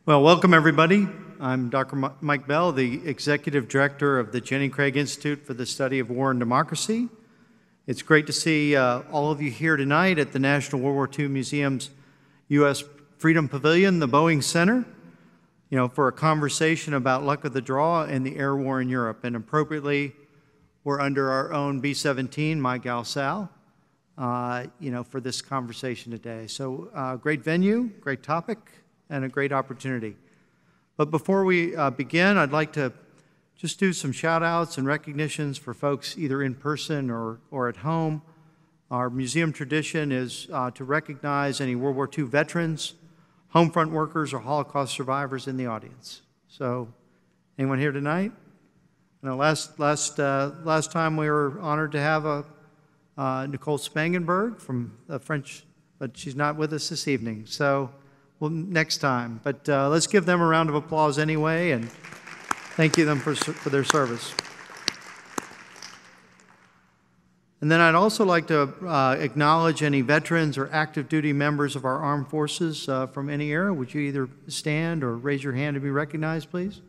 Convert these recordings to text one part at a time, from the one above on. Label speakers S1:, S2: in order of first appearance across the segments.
S1: Well, welcome everybody. I'm Dr. Mike Bell, the Executive Director of the Jenny Craig Institute for the Study of War and Democracy. It's great to see all of you here tonight at the National World War II Museum's U.S. Freedom Pavilion, the Boeing Center, for a conversation about luck of the draw and the air war in Europe. And appropriately, we're under our own B-17, my gal Sal, for this conversation today. So great venue, great topic, and a great opportunity. But before we begin, I'd like to just do some shout outs and recognitions for folks either in person or at home. Our museum tradition is to recognize any World War II veterans, home front workers, or Holocaust survivors in the audience. So, anyone here tonight? Last time we were honored to have Nicole Spangenberg from the French, but she's not with us this evening. So, well, next time. But let's give them a round of applause anyway, and thank you them for their service. And then I'd also like to acknowledge any veterans or active duty members of our armed forces from any era. Would you either stand or raise your hand to be recognized, please?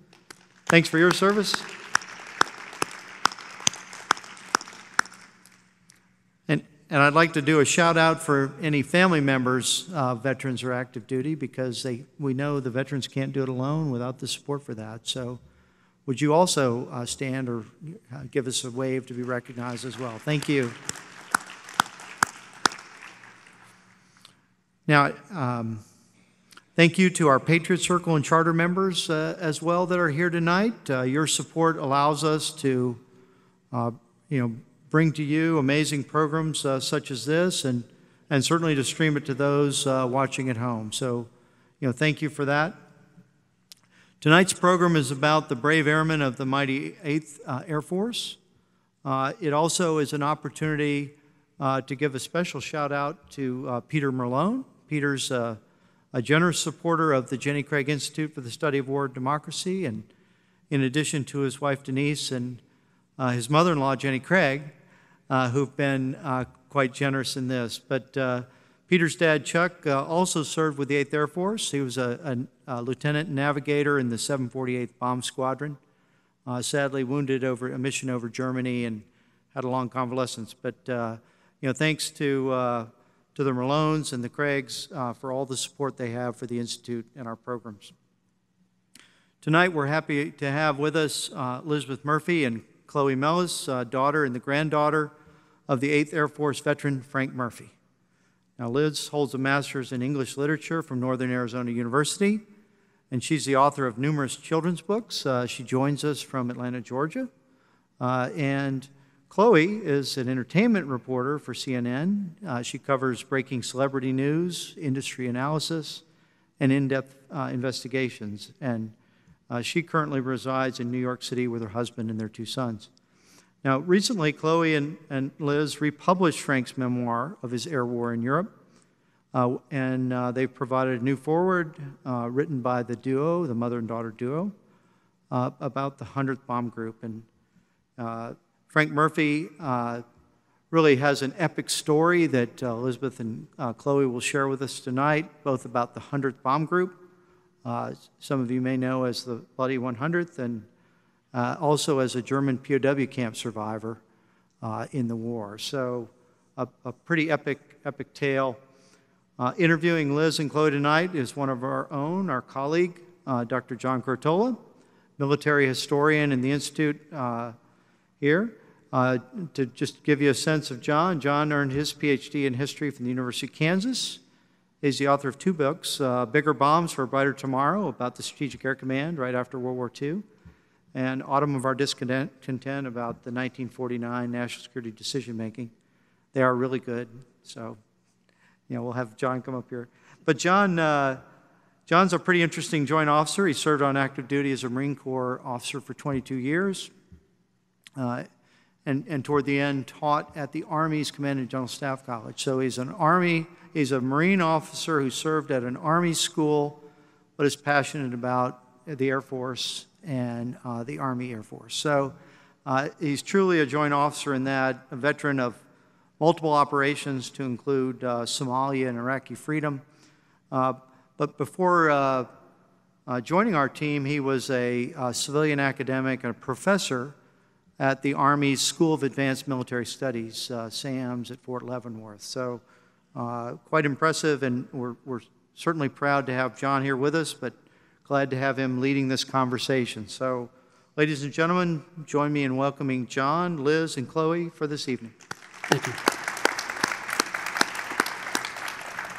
S1: Thanks for your service. And I'd like to do a shout out for any family members, veterans or active duty, because we know the veterans can't do it alone without the support for that. So would you also stand or give us a wave to be recognized as well? Thank you. Now, thank you to our Patriot Circle and Charter members as well that are here tonight. Your support allows us to, bring to you amazing programs such as this, and certainly to stream it to those watching at home. So, thank you for that. Tonight's program is about the brave airmen of the mighty 8th Air Force. It also is an opportunity to give a special shout out to Peter Merlone. Peter's a generous supporter of the Jenny Craig Institute for the Study of War and Democracy, and in addition to his wife Denise and his mother-in-law Jenny Craig, who've been quite generous in this. But Peter's dad, Chuck, also served with the 8th Air Force. He was a lieutenant navigator in the 748th Bomb Squadron, sadly wounded over a mission over Germany and had a long convalescence. But, thanks to the Merlones and the Craigs for all the support they have for the Institute and our programs. Tonight, we're happy to have with us Elizabeth Murphy and Chloe Mellis, daughter and the granddaughter of the 8th Air Force veteran Frank Murphy. Now, Liz holds a master's in English literature from Northern Arizona University, and she's the author of numerous children's books. She joins us from Atlanta, Georgia. And Chloe is an entertainment reporter for CNN. She covers breaking celebrity news, industry analysis, and in-depth investigations. And she currently resides in New York City with her husband and their 2 sons. Now, recently, Chloe and Liz republished Frank's memoir of his air war in Europe, and they've provided a new foreword written by the duo, the mother and daughter duo, about the 100th Bomb Group. And Frank Murphy really has an epic story that Elizabeth and Chloe will share with us tonight, both about the 100th Bomb Group, some of you may know as the Bloody Hundredth, and also as a German POW camp survivor in the war. So a pretty epic tale. Interviewing Liz and Chloe tonight is one of our own, our colleague, Dr. John Crotola, military historian in the Institute here. To just give you a sense of John earned his PhD in history from the University of Kansas. He's the author of 2 books, Bigger Bombs for a Brighter Tomorrow, about the Strategic Air Command right after World War II, and Autumn of Our Discontent about the 1949 national security decision-making. They are really good, so we'll have John come up here. But John's a pretty interesting joint officer. He served on active duty as a Marine Corps officer for 22 years, and toward the end taught at the Army's Command and General Staff College. So he's a Marine officer who served at an Army school, but is passionate about the Air Force and the Army Air Force. So he's truly a joint officer in that, a veteran of multiple operations to include Somalia and Iraqi freedom. But before joining our team, he was a civilian academic and a professor at the Army's School of Advanced Military Studies, SAMS, at Fort Leavenworth. So quite impressive, and we're certainly proud to have John here with us, but glad to have him leading this conversation. So, ladies and gentlemen, join me in welcoming John, Liz, and Chloe for this evening.
S2: Thank you.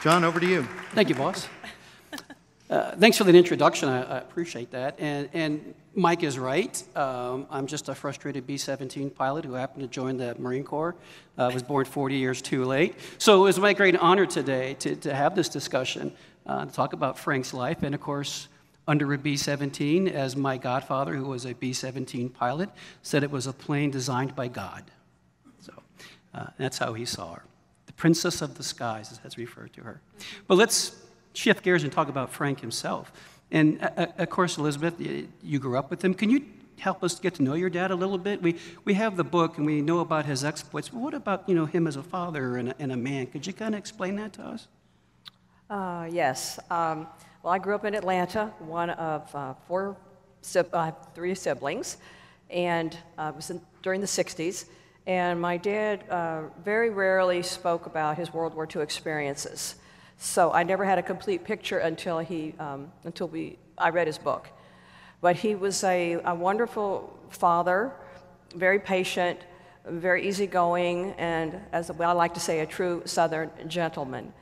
S1: John, over to you.
S2: Thank you, boss. Thanks for the introduction. I appreciate that. And Mike is right. I'm just a frustrated B-17 pilot who happened to join the Marine Corps. I was born 40 years too late. So it was my great honor today to have this discussion, to talk about Frank's life. And of course, under a B-17, as my godfather, who was a B-17 pilot, said it was a plane designed by God. So that's how he saw her. The Princess of the Skies, as referred to her. But let's shift gears and talk about Frank himself. And of course, Elizabeth, you grew up with him. Can you help us get to know your dad a little bit? We have the book and we know about his exploits, but what about him as a father and a man? Could you kind of explain that to us?
S3: Yes. Well, I grew up in Atlanta, one of three siblings, and it was during the 60s. And my dad very rarely spoke about his World War II experiences. So I never had a complete picture until I read his book. But he was a wonderful father, very patient, very easygoing, and as I like to say, a true Southern gentleman.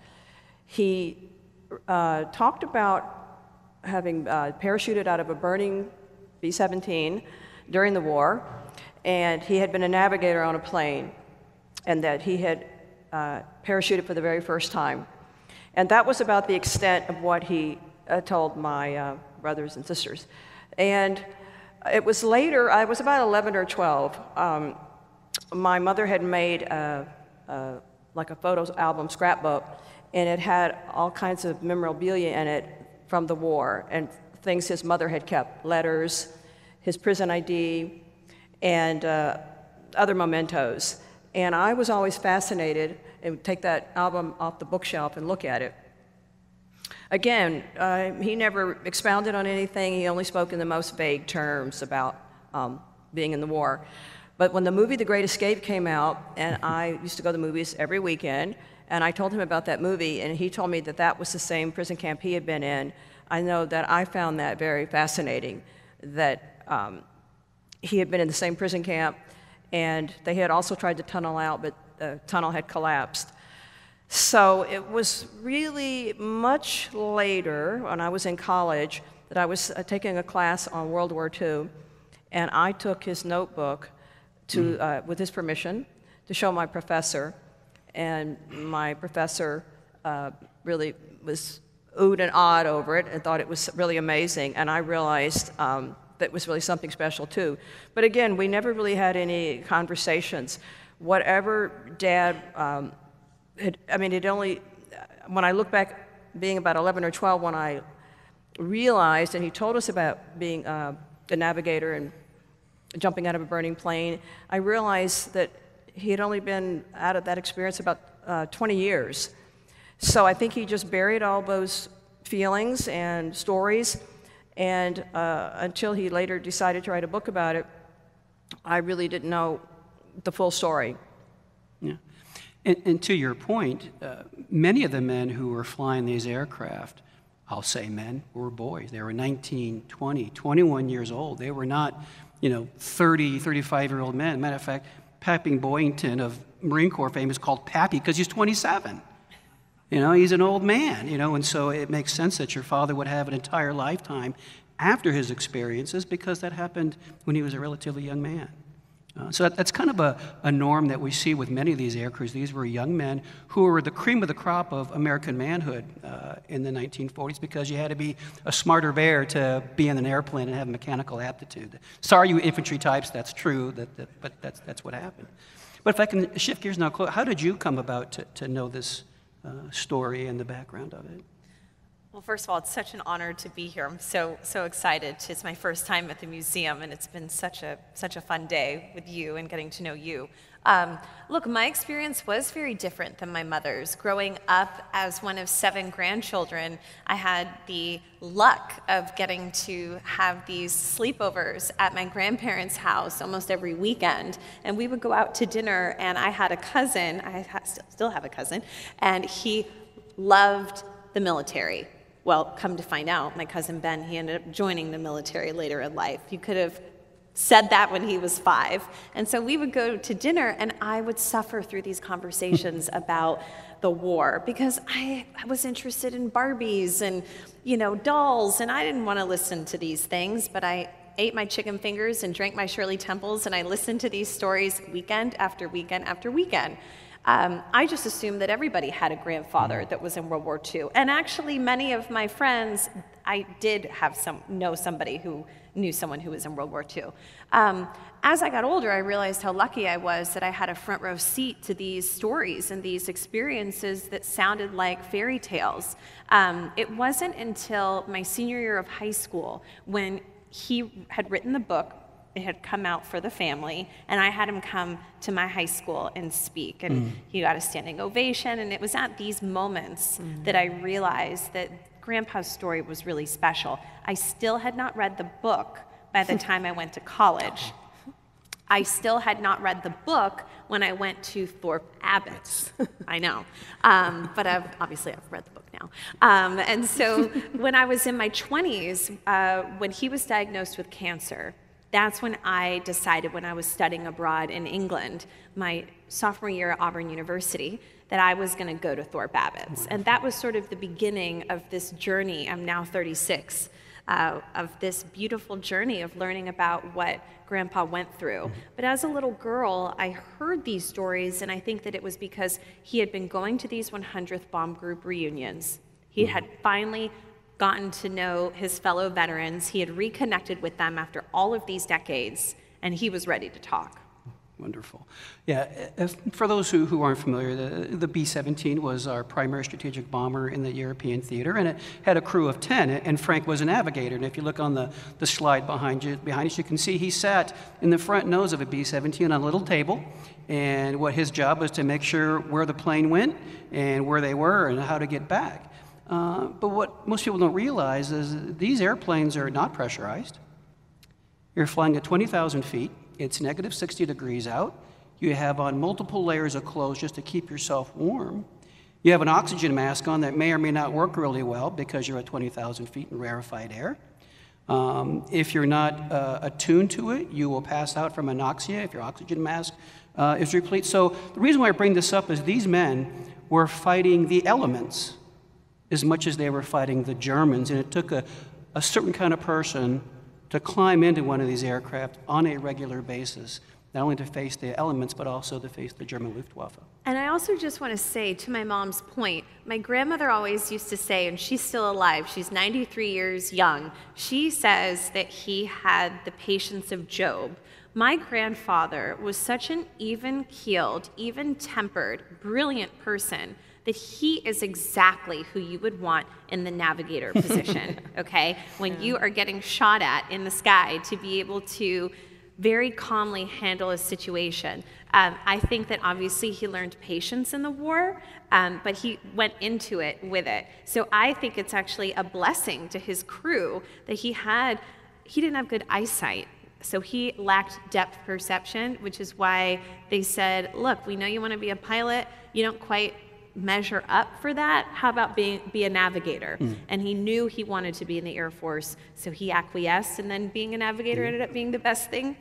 S3: He talked about having parachuted out of a burning B-17 during the war, and he had been a navigator on a plane, and that he had parachuted for the very first time. And that was about the extent of what he told my brothers and sisters. And it was later, I was about 11 or 12, my mother had made like a photos album scrapbook, and it had all kinds of memorabilia in it from the war and things his mother had kept, letters, his prison ID, and other mementos. And I was always fascinated and would take that album off the bookshelf and look at it. Again, he never expounded on anything. He only spoke in the most vague terms about being in the war. But when the movie The Great Escape came out, and I used to go to the movies every weekend, and I told him about that movie, and he told me that that was the same prison camp he had been in. I know that I found that very fascinating, that he had been in the same prison camp, and they had also tried to tunnel out, but the tunnel had collapsed. So it was really much later, when I was in college, that I was taking a class on World War II, and I took his notebook to, with his permission, to show my professor. And my professor really was oohed and awed over it and thought it was really amazing. And I realized that it was really something special too. But again, we never really had any conversations. Whatever Dad it only, when I look back, being about 11 or 12, when I realized, and he told us about being a navigator and jumping out of a burning plane, I realized that he had only been out of that experience about 20 years. So I think he just buried all those feelings and stories, and until he later decided to write a book about it, I really didn't know the full story.
S2: Yeah. And to your point, many of the men who were flying these aircraft, I'll say men, were boys. They were 19, 20, 21 years old. They were not, 30, 35-year-old men. Matter of fact, Pappy Boyington of Marine Corps fame is called Pappy because he's 27. He's an old man, and so it makes sense that your father would have an entire lifetime after his experiences because that happened when he was a relatively young man. So that's kind of a norm that we see with many of these air crews. These were young men who were the cream of the crop of American manhood in the 1940s because you had to be a smarter bear to be in an airplane and have mechanical aptitude. Sorry, you infantry types, that's true, but that's what happened. But if I can shift gears now, Chloe, how did you come about to know this story and the background of it?
S4: Well, first of all, it's such an honor to be here. I'm so excited. It's my first time at the museum, and it's been such a fun day with you and getting to know you. Look, my experience was very different than my mother's. Growing up as one of 7 grandchildren, I had the luck of getting to have these sleepovers at my grandparents' house almost every weekend. And we would go out to dinner, and I had a cousin, still have a cousin, and he loved the military. Well, come to find out, my cousin Ben, he ended up joining the military later in life. You could have said that when he was 5. And so we would go to dinner, and I would suffer through these conversations about the war because I was interested in Barbies and, dolls, and I didn't want to listen to these things, but I ate my chicken fingers and drank my Shirley Temples, and I listened to these stories weekend after weekend after weekend. I just assumed that everybody had a grandfather that was in World War II. And actually, many of my friends, I did know somebody who knew someone who was in World War II. As I got older, I realized how lucky I was that I had a front row seat to these stories and these experiences that sounded like fairy tales. It wasn't until my senior year of high school when he had written the book. It had come out for the family, and I had him come to my high school and speak, and he got a standing ovation, and it was at these moments that I realized that Grandpa's story was really special. I still had not read the book by the time I went to college. I still had not read the book when I went to Thorpe Abbotts. I know, but obviously I've read the book now. And so when I was in my 20s, when he was diagnosed with cancer, that's when I decided, when I was studying abroad in England, my sophomore year at Auburn University, that I was going to go to Thorpe Abbotts. And that was sort of the beginning of this journey. I'm now 36, of this beautiful journey of learning about what Grandpa went through. But as a little girl, I heard these stories, and I think that it was because he had been going to these 100th Bomb Group reunions. He had finally gotten to know his fellow veterans. He had reconnected with them after all of these decades, and he was ready to talk.
S2: Wonderful. Yeah, for those who aren't familiar, the B-17 was our primary strategic bomber in the European theater, and it had a crew of 10, and Frank was a navigator. And if you look on the slide behind us, you can see he sat in the front nose of a B-17 on a little table, and what his job was to make sure where the plane went and where they were and how to get back. But what most people don't realize is these airplanes are not pressurized. You're flying at 20,000 feet. It's negative 60 degrees out. You have on multiple layers of clothes just to keep yourself warm. You have an oxygen mask on that may or may not work really well because you're at 20,000 feet in rarefied air. If you're not attuned to it, you will pass out from anoxia if your oxygen mask is replete. So the reason why I bring this up is these men were fighting the elements as much as they were fighting the Germans, and it took a certain kind of person to climb into one of these aircraft on a regular basis, not only to face the elements, but also to face the German Luftwaffe.
S4: And I also just want to say, to my mom's point, my grandmother always used to say, and she's still alive, she's 93 years young, she says that he had the patience of Job. My grandfather was such an even-keeled, even-tempered, brilliant person that he is exactly who you would want in the navigator position, okay? When you are getting shot at in the sky, to be able to very calmly handle a situation. I think that obviously he learned patience in the war, but he went into it with it. So I think it's actually a blessing to his crew that he didn't have good eyesight. So he lacked depth perception, which is why they said, look, we know you want to be a pilot, you don't quite measure up for that. How about be a navigator? And he knew he wanted to be in the Air Force, so he acquiesced, and then being a navigator ended up being the best thing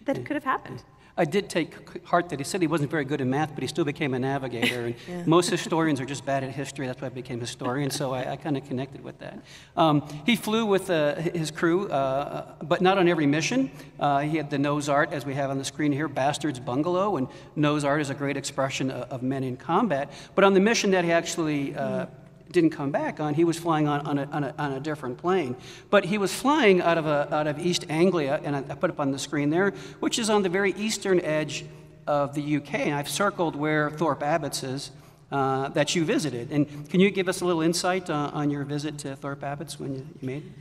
S4: that could have happened.
S2: I did take heart that he said he wasn't very good in math, but he still became a navigator. And most historians are just bad at history. That's why I became a historian, so I kind of connected with that. He flew with his crew, but not on every mission. He had the nose art, as we have on the screen here, Bastard's Bungalow, and nose art is a great expression of men in combat. But on the mission that he actually didn't come back on, he was flying on a different plane. But he was flying out of East Anglia, and I put up on the screen there, which is on the very eastern edge of the UK. And I've circled where Thorpe Abbotts is. that you visited. And can you give us a little insight on your visit to Thorpe Abbotts when you made it?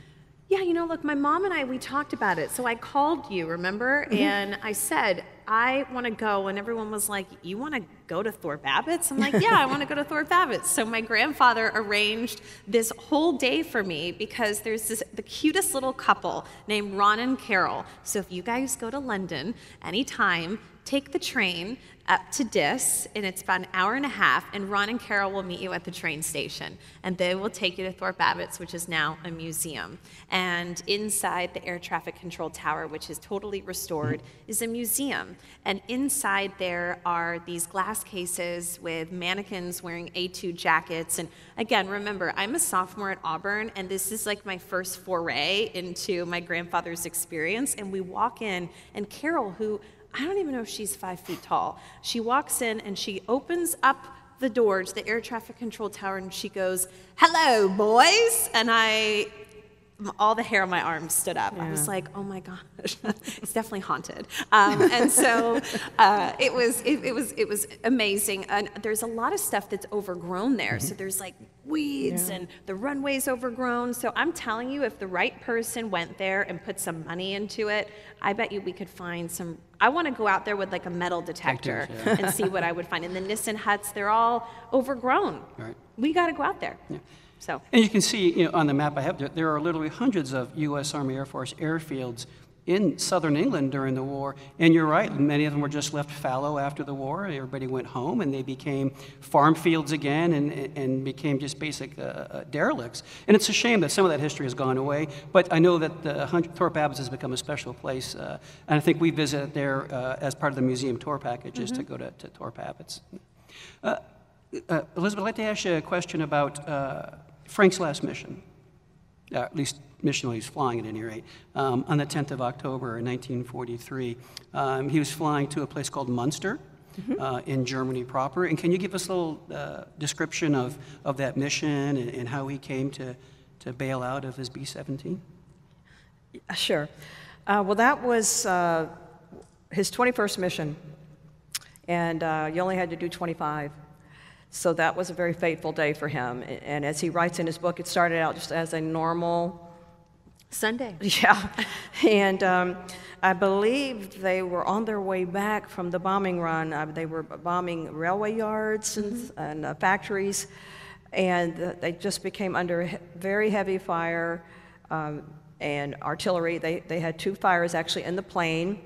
S4: Yeah, look, my mom and I, we talked about it. So I called you, remember? And I said, I want to go. And everyone was like, you want to go to Thorpe Abbotts? I'm like, yeah, I want to go to Thorpe Abbotts. So my grandfather arranged this whole day for me because there's the cutest little couple named Ron and Carol. So if you guys go to London anytime, take the train up to Dis, and it's about an hour and a half, and Ron and Carol will meet you at the train station, and they will take you to Thorpe Abbotts, which is now a museum. And inside the air traffic control tower, which is totally restored, is a museum. And inside there are these glass cases with mannequins wearing A2 jackets. And again, remember, I'm a sophomore at Auburn, and this is like my first foray into my grandfather's experience. And we walk in, and Carol, who I don't even know if she's 5 feet tall. She walks in and she opens up the door to the air traffic control tower and she goes, "Hello, boys." And all the hair on my arms stood up. Yeah. I was like, oh my gosh, it's definitely haunted. And so it was amazing. And there's a lot of stuff that's overgrown there. So there's like weeds and the runway's overgrown. So I'm telling you, if the right person went there and put some money into it, I bet you we could find some. I want to go out there with like a metal detector and see what I would find. And the Nissen huts, they're all overgrown. Right. We got to go out there. Yeah. So.
S2: And you can see on the map I have, there are literally hundreds of U.S. Army Air Force airfields in southern England during the war. And you're right, many of them were just left fallow after the war. Everybody went home and they became farm fields again and became just basic derelicts. And it's a shame that some of that history has gone away. But I know that Thorpe Abbotts has become a special place. And I think we visited there as part of the museum tour package just to go to Thorpe Abbotts. Elizabeth, I'd like to ask you a question about Frank's last mission, at least mission while he was flying at any rate, on the 10th of October 1943. He was flying to a place called Munster in Germany proper. And can you give us a little description of that mission and how he came to bail out of his B-17?
S3: Sure. Well, that was his 21st mission, and you only had to do 25. So that was a very fateful day for him. And as he writes in his book, it started out just as a normal
S4: Sunday.
S3: Yeah. And I believe they were on their way back from the bombing run. They were bombing railway yards and factories. And they just became under very heavy fire and artillery. They had 2 fires actually in the plane.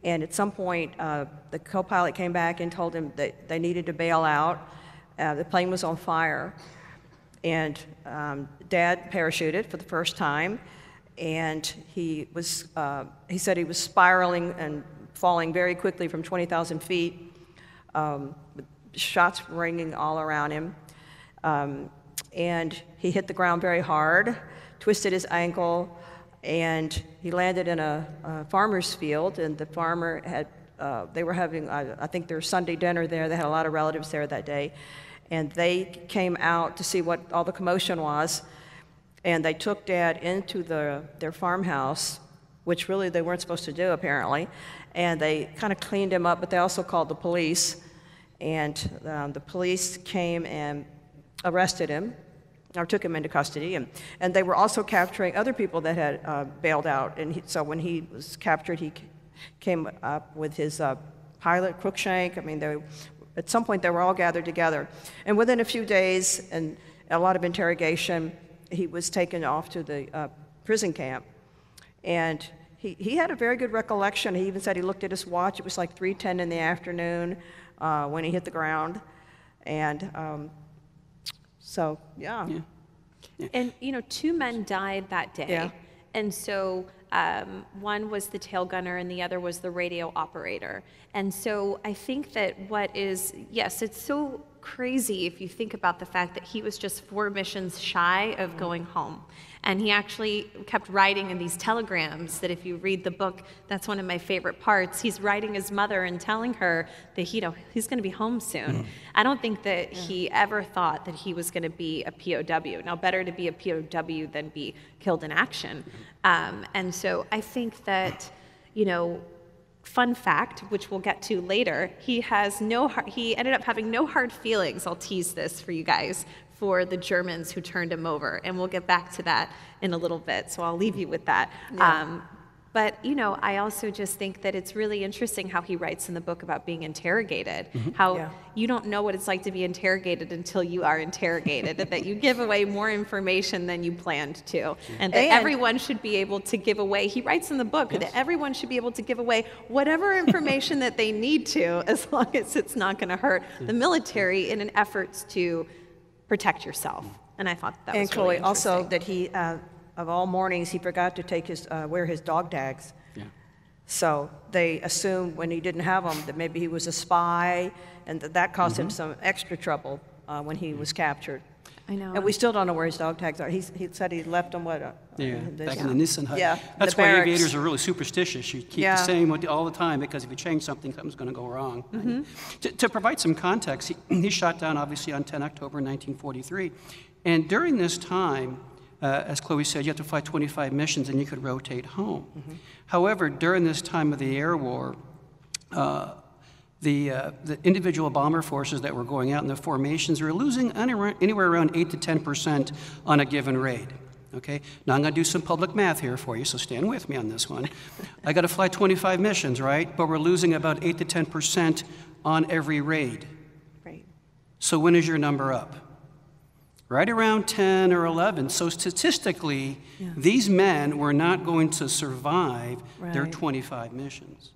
S3: And at some point, the co-pilot came back and told him that they needed to bail out. The plane was on fire, and Dad parachuted for the first time, and he said he was spiraling and falling very quickly from 20,000 feet, with shots ringing all around him, and he hit the ground very hard, twisted his ankle, and he landed in a farmer's field, and the farmer had, they were having, I think their Sunday dinner there. They had a lot of relatives there that day. And they came out to see what all the commotion was, and they took Dad into their farmhouse, which really they weren't supposed to do apparently, and they kind of cleaned him up, but they also called the police, and the police came and arrested him, or took him into custody, and they were also capturing other people that had bailed out, and so when he was captured, he came up with his pilot, Cruikshank. I mean, at some point, they were all gathered together. And within a few days and a lot of interrogation, he was taken off to the prison camp. And he had a very good recollection. He even said he looked at his watch. It was like 3:10 in the afternoon when he hit the ground. And so, yeah.
S4: And, 2 men died that day.
S3: Yeah.
S4: And so one was the tail gunner and the other was the radio operator. And so I think that it's so crazy if you think about the fact that he was just 4 missions shy of going home. And he actually kept writing in these telegrams that if you read the book, that's one of my favorite parts. He's writing his mother and telling her that he's going to be home soon. I don't think that he ever thought that he was going to be a POW. Now, better to be a POW than be killed in action. And so I think that, fun fact, which we'll get to later, he ended up having no hard feelings, I'll tease this for you guys, for the Germans who turned him over. And we'll get back to that in a little bit, so I'll leave you with that.
S3: Yeah.
S4: But, I also just think that it's really interesting how he writes in the book about being interrogated, how you don't know what it's like to be interrogated until you are interrogated, that you give away more information than you planned to, and that everyone should be able to give away, he writes in the book, that everyone should be able to give away whatever information that they need to, as long as it's not going to hurt the military in an effort to protect yourself. And I thought that was really
S3: Chloe, also
S4: interesting.
S3: that he, of all mornings, he forgot to take wear his dog tags.
S2: Yeah.
S3: So they assumed when he didn't have them that maybe he was a spy, and that caused him some extra trouble when he was captured.
S4: I know.
S3: And we still don't know where his dog tags are. He said he left them,
S2: Back in the
S3: yeah.
S2: Nissan hut.
S3: Yeah,
S2: That's
S3: the
S2: why
S3: barracks.
S2: aviators are really superstitious. You keep the same all the time, because if you change something, something's going to go wrong. To provide some context, he shot down, obviously, on 10 October 1943. And during this time, as Chloe said, you have to fly 25 missions and you could rotate home. However, during this time of the air war, the individual bomber forces that were going out in the formations were losing anywhere around 8 to 10% on a given raid. Okay? Now I'm going to do some public math here for you, so stand with me on this one. I got to fly 25 missions, right? But we're losing about 8 to 10% on every raid.
S4: Right.
S2: So when is your number up? Right around 10 or 11. So statistically, these men were not going to survive their 25 missions.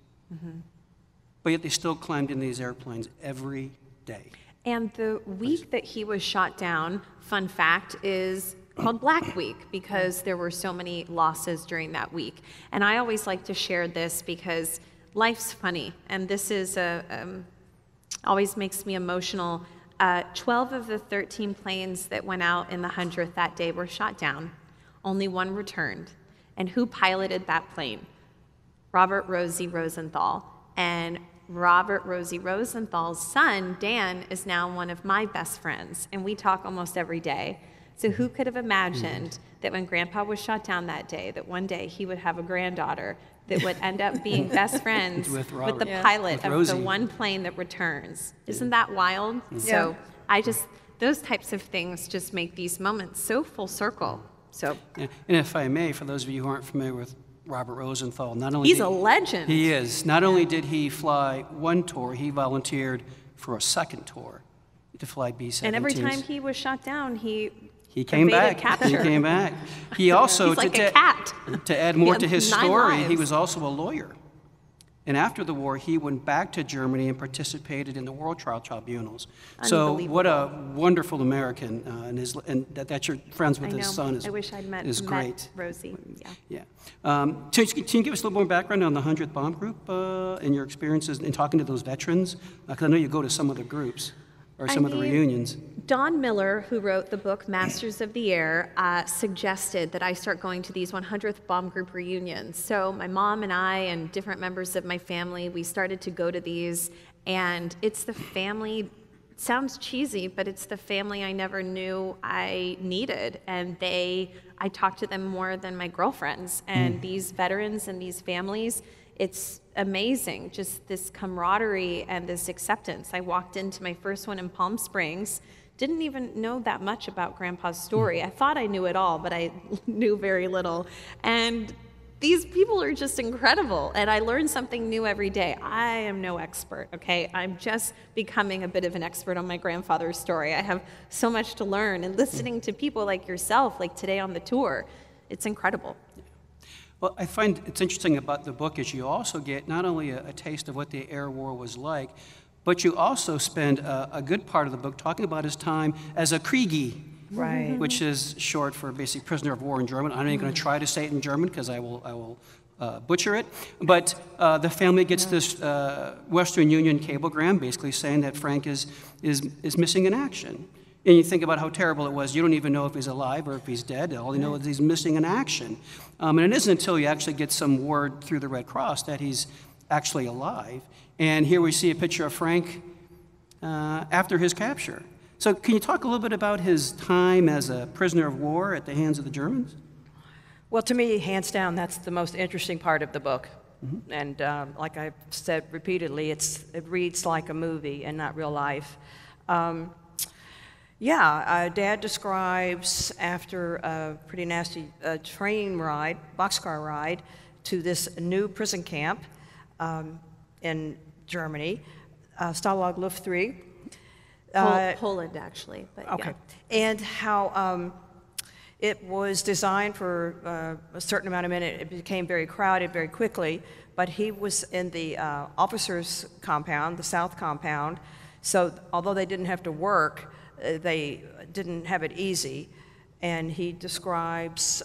S2: But yet they still climbed in these airplanes every day.
S4: And the week that he was shot down, fun fact, is called Black Week, because there were so many losses during that week. And I always like to share this because life's funny, and this is always makes me emotional. 12 of the 13 planes that went out in the 100th that day were shot down. Only one returned. And who piloted that plane? Robert Rosie Rosenthal. And Robert Rosie Rosenthal's son, Dan, is now one of my best friends, and we talk almost every day. So who could have imagined that when Grandpa was shot down that day, that one day he would have a granddaughter that would end up being best friends with the pilot of the one plane that returns? Isn't that wild? So those types of things just make these moments so full circle. So,
S2: and if I may, for those of you who aren't familiar with Robert Rosenthal, not only
S4: he's a legend.
S2: He is. Not only did he fly one tour, he volunteered for a second tour to fly B-17s.
S4: And every time he was shot down, he
S2: came back.
S4: Capture.
S2: He came back. He also,
S4: he's like a cat.
S2: To add more to his
S4: 9
S2: story,
S4: lives.
S2: he was also a lawyer. And after the war, he went back to Germany and participated in the World Trial Tribunals. So what a wonderful American, and that you're friends with his son is,
S4: I wish I'd met
S2: great.
S4: Rosie.
S2: Yeah. Can you give us a little more background on the 100th Bomb Group and your experiences in talking to those veterans? Because I know you go to some of the groups or some of the reunions.
S4: Don Miller, who wrote the book Masters of the Air, suggested that I start going to these 100th Bomb Group reunions. So my mom and I and different members of my family, we started to go to these, and it's the family, it sounds cheesy, but it's the family I never knew I needed. And I talk to them more than my girlfriends. And these veterans and these families, it's amazing, just this camaraderie and this acceptance. I walked into my first one in Palm Springs, didn't even know that much about Grandpa's story. I thought I knew it all, but I knew very little. And these people are just incredible, and I learn something new every day. I am no expert, okay? I'm just becoming a bit of an expert on my grandfather's story. I have so much to learn, and listening to people like yourself, like today on the tour, it's incredible.
S2: Well, I find it's interesting about the book is you also get not only a taste of what the air war was like, but you also spend a good part of the book talking about his time as a Kriegi,
S3: Right.
S2: which is short for basically prisoner of war in German. I'm not even going to try to say it in German because I will butcher it. But the family gets this Western Union cablegram basically saying that Frank is missing in action. And you think about how terrible it was. You don't even know if he's alive or if he's dead. All you know is he's missing in action. And it isn't until you actually get some word through the Red Cross that he's actually alive. And here we see a picture of Frank after his capture. So can you talk a little bit about his time as a prisoner of war at the hands of the Germans?
S3: Well, to me, hands down, that's the most interesting part of the book. And like I've said repeatedly, it reads like a movie and not real life. Dad describes after a pretty nasty train ride, boxcar ride, to this new prison camp in Germany, Stalag Luft 3.
S4: Poland, actually. But
S3: okay. Yeah. And how it was designed for a certain amount of minutes. It became very crowded very quickly, but he was in the officers' compound, the South compound, so although they didn't have to work, they didn't have it easy. And he describes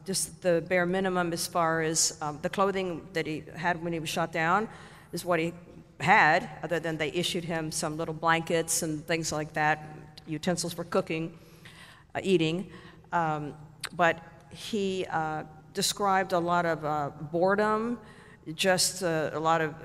S3: just the bare minimum as far as the clothing that he had when he was shot down is what he had, other than they issued him some little blankets and things like that, utensils for cooking, eating. But he described a lot of boredom, just a lot of,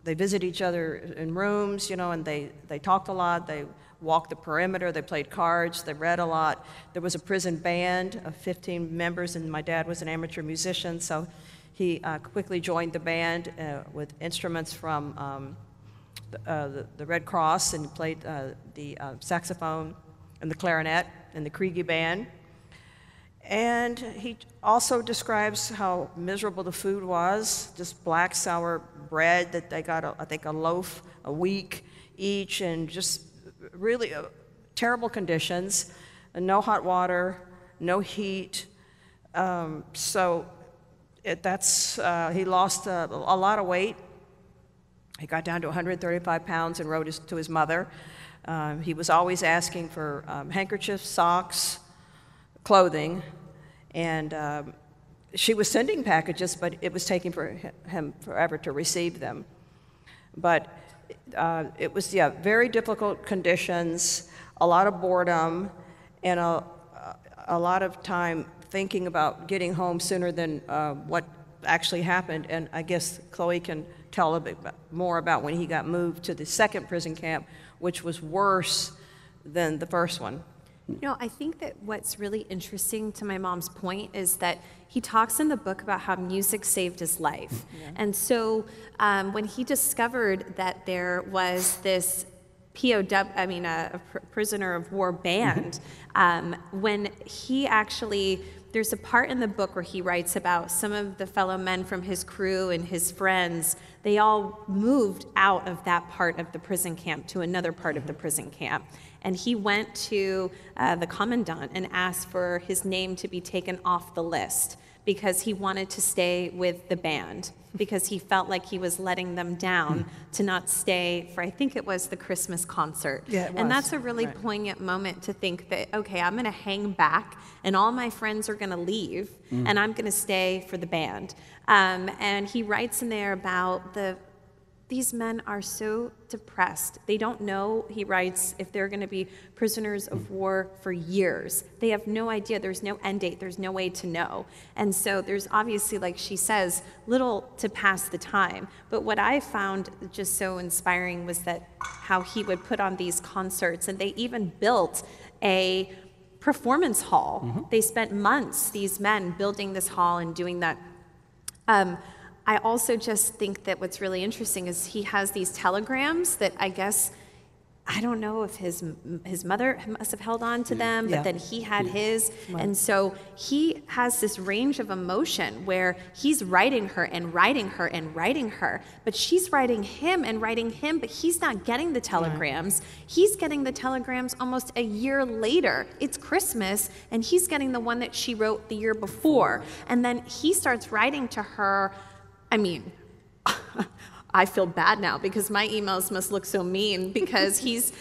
S3: they visit each other in rooms, and they talked a lot, they walked the perimeter, they played cards, they read a lot. There was a prison band of 15 members, and my dad was an amateur musician, so he quickly joined the band with instruments from the Red Cross, and played the saxophone and the clarinet and the Kriege band. And he also describes how miserable the food was, just black sour bread that they got, I think, a loaf a week each, and just really terrible conditions, and no hot water, no heat. He lost a lot of weight. He got down to 135 pounds and wrote to his mother. He was always asking for handkerchiefs, socks, clothing, and she was sending packages, but it was taking for him forever to receive them. But it was, very difficult conditions, a lot of boredom, and a lot of time thinking about getting home sooner than what actually happened. And I guess Chloe can tell a bit more about when he got moved to the second prison camp, which was worse than the first one.
S4: I think that what's really interesting to my mom's point is that he talks in the book about how music saved his life. Yeah. And so when he discovered that there was this POW, a prisoner of war band, when he actually, there's a part in the book where he writes about some of the fellow men from his crew and his friends. They all moved out of that part of the prison camp to another part of the prison camp. And he went to the commandant and asked for his name to be taken off the list because he wanted to stay with the band, because he felt like he was letting them down to not stay for, I think it was the Christmas concert. Yeah, it was. And that's a really poignant moment to think that, okay, I'm going to hang back and all my friends are going to leave and I'm going to stay for the band. And he writes in there about these men are so depressed. They don't know, he writes, if they're going to be prisoners of war for years. They have no idea. There's no end date. There's no way to know. And so there's obviously, like she says, little to pass the time. But what I found just so inspiring was that how he would put on these concerts, and they even built a performance hall. They spent months, these men, building this hall and doing that. I also just think that what's really interesting is he has these telegrams that I guess, I don't know if his mother must have held on to them, but then he had his. Right. And so he has this range of emotion where he's writing her and writing her and writing her, but she's writing him and writing him, but he's not getting the telegrams. Right. He's getting the telegrams almost a year later. It's Christmas, and he's getting the one that she wrote the year before. And then he starts writing to her. I feel bad now because my emails must look so mean because he's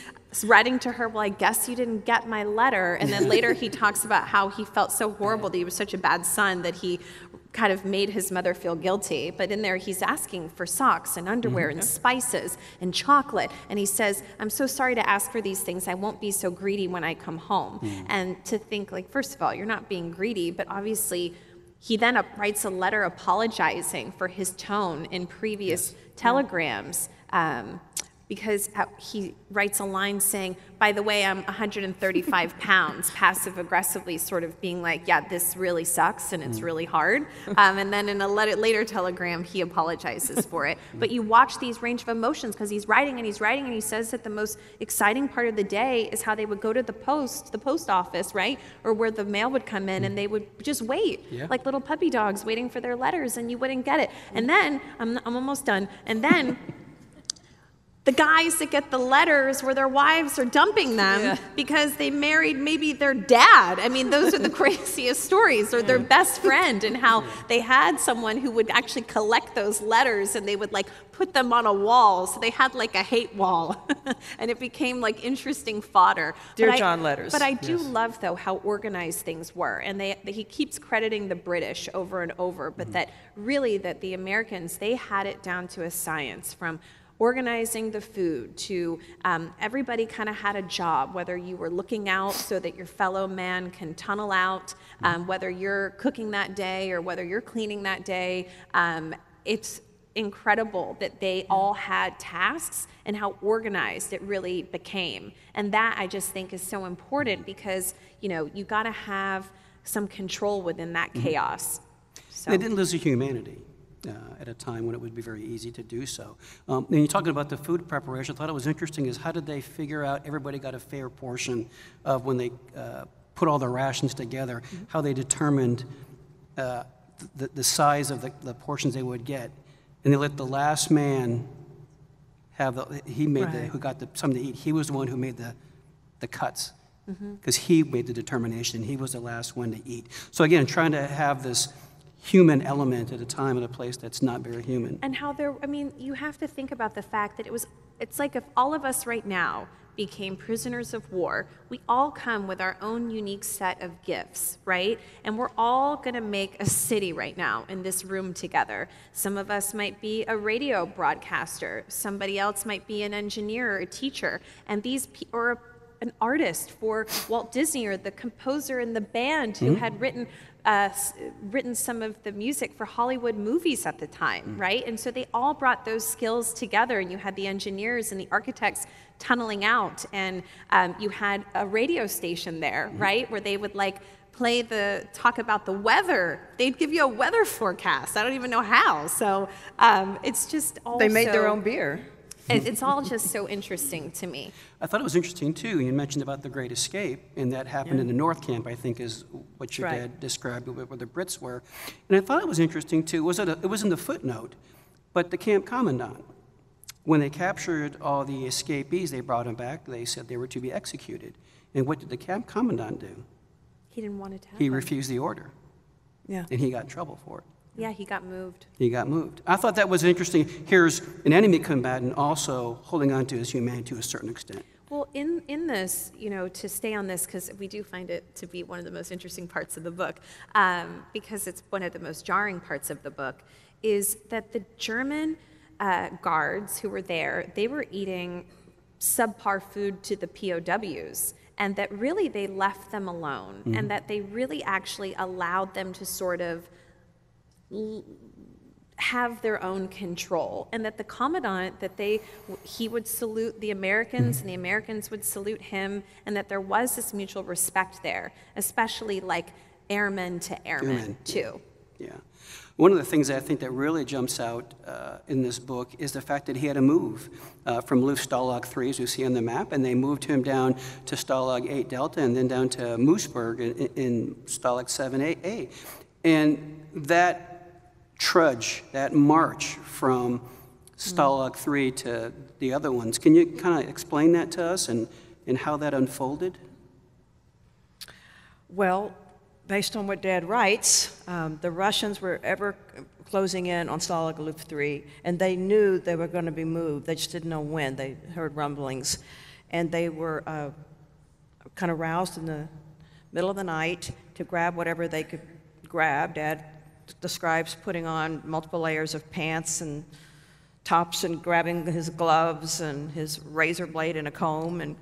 S4: writing to her, well, I guess you didn't get my letter. And then later he talks about how he felt so horrible that he was such a bad son that he kind of made his mother feel guilty. But in there he's asking for socks and underwear and spices and chocolate. And he says, I'm so sorry to ask for these things. I won't be so greedy when I come home. And to think, like, first of all, you're not being greedy, but obviously he then writes a letter apologizing for his tone in previous telegrams. because he writes a line saying, by the way, I'm 135 pounds, passive aggressively sort of being like, yeah, this really sucks and it's really hard. And then in a later telegram, he apologizes for it. But you watch these range of emotions because he's writing and he's writing and he says that the most exciting part of the day is how they would go to the post office, right? Or where the mail would come in and they would just wait, like little puppy dogs waiting for their letters, and you wouldn't get it. And then, I'm almost done, and then the guys that get the letters where their wives are dumping them because they married maybe their dad. I mean, those are the craziest stories, or their best friend, and how they had someone who would actually collect those letters and they would like put them on a wall. So they had like a hate wall and it became like interesting fodder.
S3: Dear John letters.
S4: But I do love though how organized things were. And he keeps crediting the British over and over, but that really that the Americans, they had it down to a science, from organizing the food to everybody kind of had a job, whether you were looking out so that your fellow man can tunnel out, whether you're cooking that day or whether you're cleaning that day. It's incredible that they all had tasks and how organized it really became. And that I just think is so important because, you know, you got to have some control within that chaos. So.
S2: They didn't lose their humanity. At a time when it would be very easy to do so. And you're talking about the food preparation. I thought it was interesting is how did they figure out everybody got a fair portion of when they put all the rations together, how they determined the size of the portions they would get. And they let the last man have who got something to eat. He was the one who made the cuts because he made the determination. He was the last one to eat. So again, trying to have this human element at a time and a place that's not very human.
S4: And how you have to think about the fact that it's like if all of us right now became prisoners of war, we all come with our own unique set of gifts, right? And we're all gonna make a city right now in this room together. Some of us might be a radio broadcaster, somebody else might be an engineer or a teacher, and or an artist for Walt Disney, or the composer in the band who had written some of the music for Hollywood movies at the time, right? And so they all brought those skills together, and you had the engineers and the architects tunneling out, and you had a radio station there, right, where they would like talk about the weather. They'd give you a weather forecast. I don't even know how. So it's just all
S3: They made their own beer.
S4: It's all just so interesting to me.
S2: I thought it was interesting, too. You mentioned about the Great Escape, and that happened in the North Camp, I think, is what your dad described, where the Brits were. And I thought it was interesting, too. It was in the footnote, but the camp commandant, when they captured all the escapees, they brought them back. They said they were to be executed. And what did the camp commandant do?
S4: He didn't want it to happen.
S2: He refused the order.
S3: Yeah.
S2: And he got in trouble for it.
S4: Yeah, he got moved.
S2: He got moved. I thought that was interesting. Here's an enemy combatant also holding on to his humanity to a certain extent.
S4: Well, in this, to stay on this, because we do find it to be one of the most interesting parts of the book, because it's one of the most jarring parts of the book, is that the German guards who were there, they were eating subpar food to the POWs, and that really they left them alone, and that they really actually allowed them to sort of have their own control, and that the commandant, that he would salute the Americans and the Americans would salute him, and that there was this mutual respect there, especially like airmen to airmen too.
S2: Yeah. One of the things I think that really jumps out in this book is the fact that he had to move from Luft Stalag 3, as you see on the map, and they moved him down to Stalag 8 Delta and then down to Moosburg in Stalag 7A. And that trudge, that march from Stalag 3 to the other ones, can you kind of explain that to us and how that unfolded?
S3: Well, based on what Dad writes, the Russians were ever closing in on Stalag Luft 3, and they knew they were going to be moved. They just didn't know when. They heard rumblings. And they were kind of roused in the middle of the night to grab whatever they could grab. Dad describes putting on multiple layers of pants and tops and grabbing his gloves and his razor blade and a comb. And,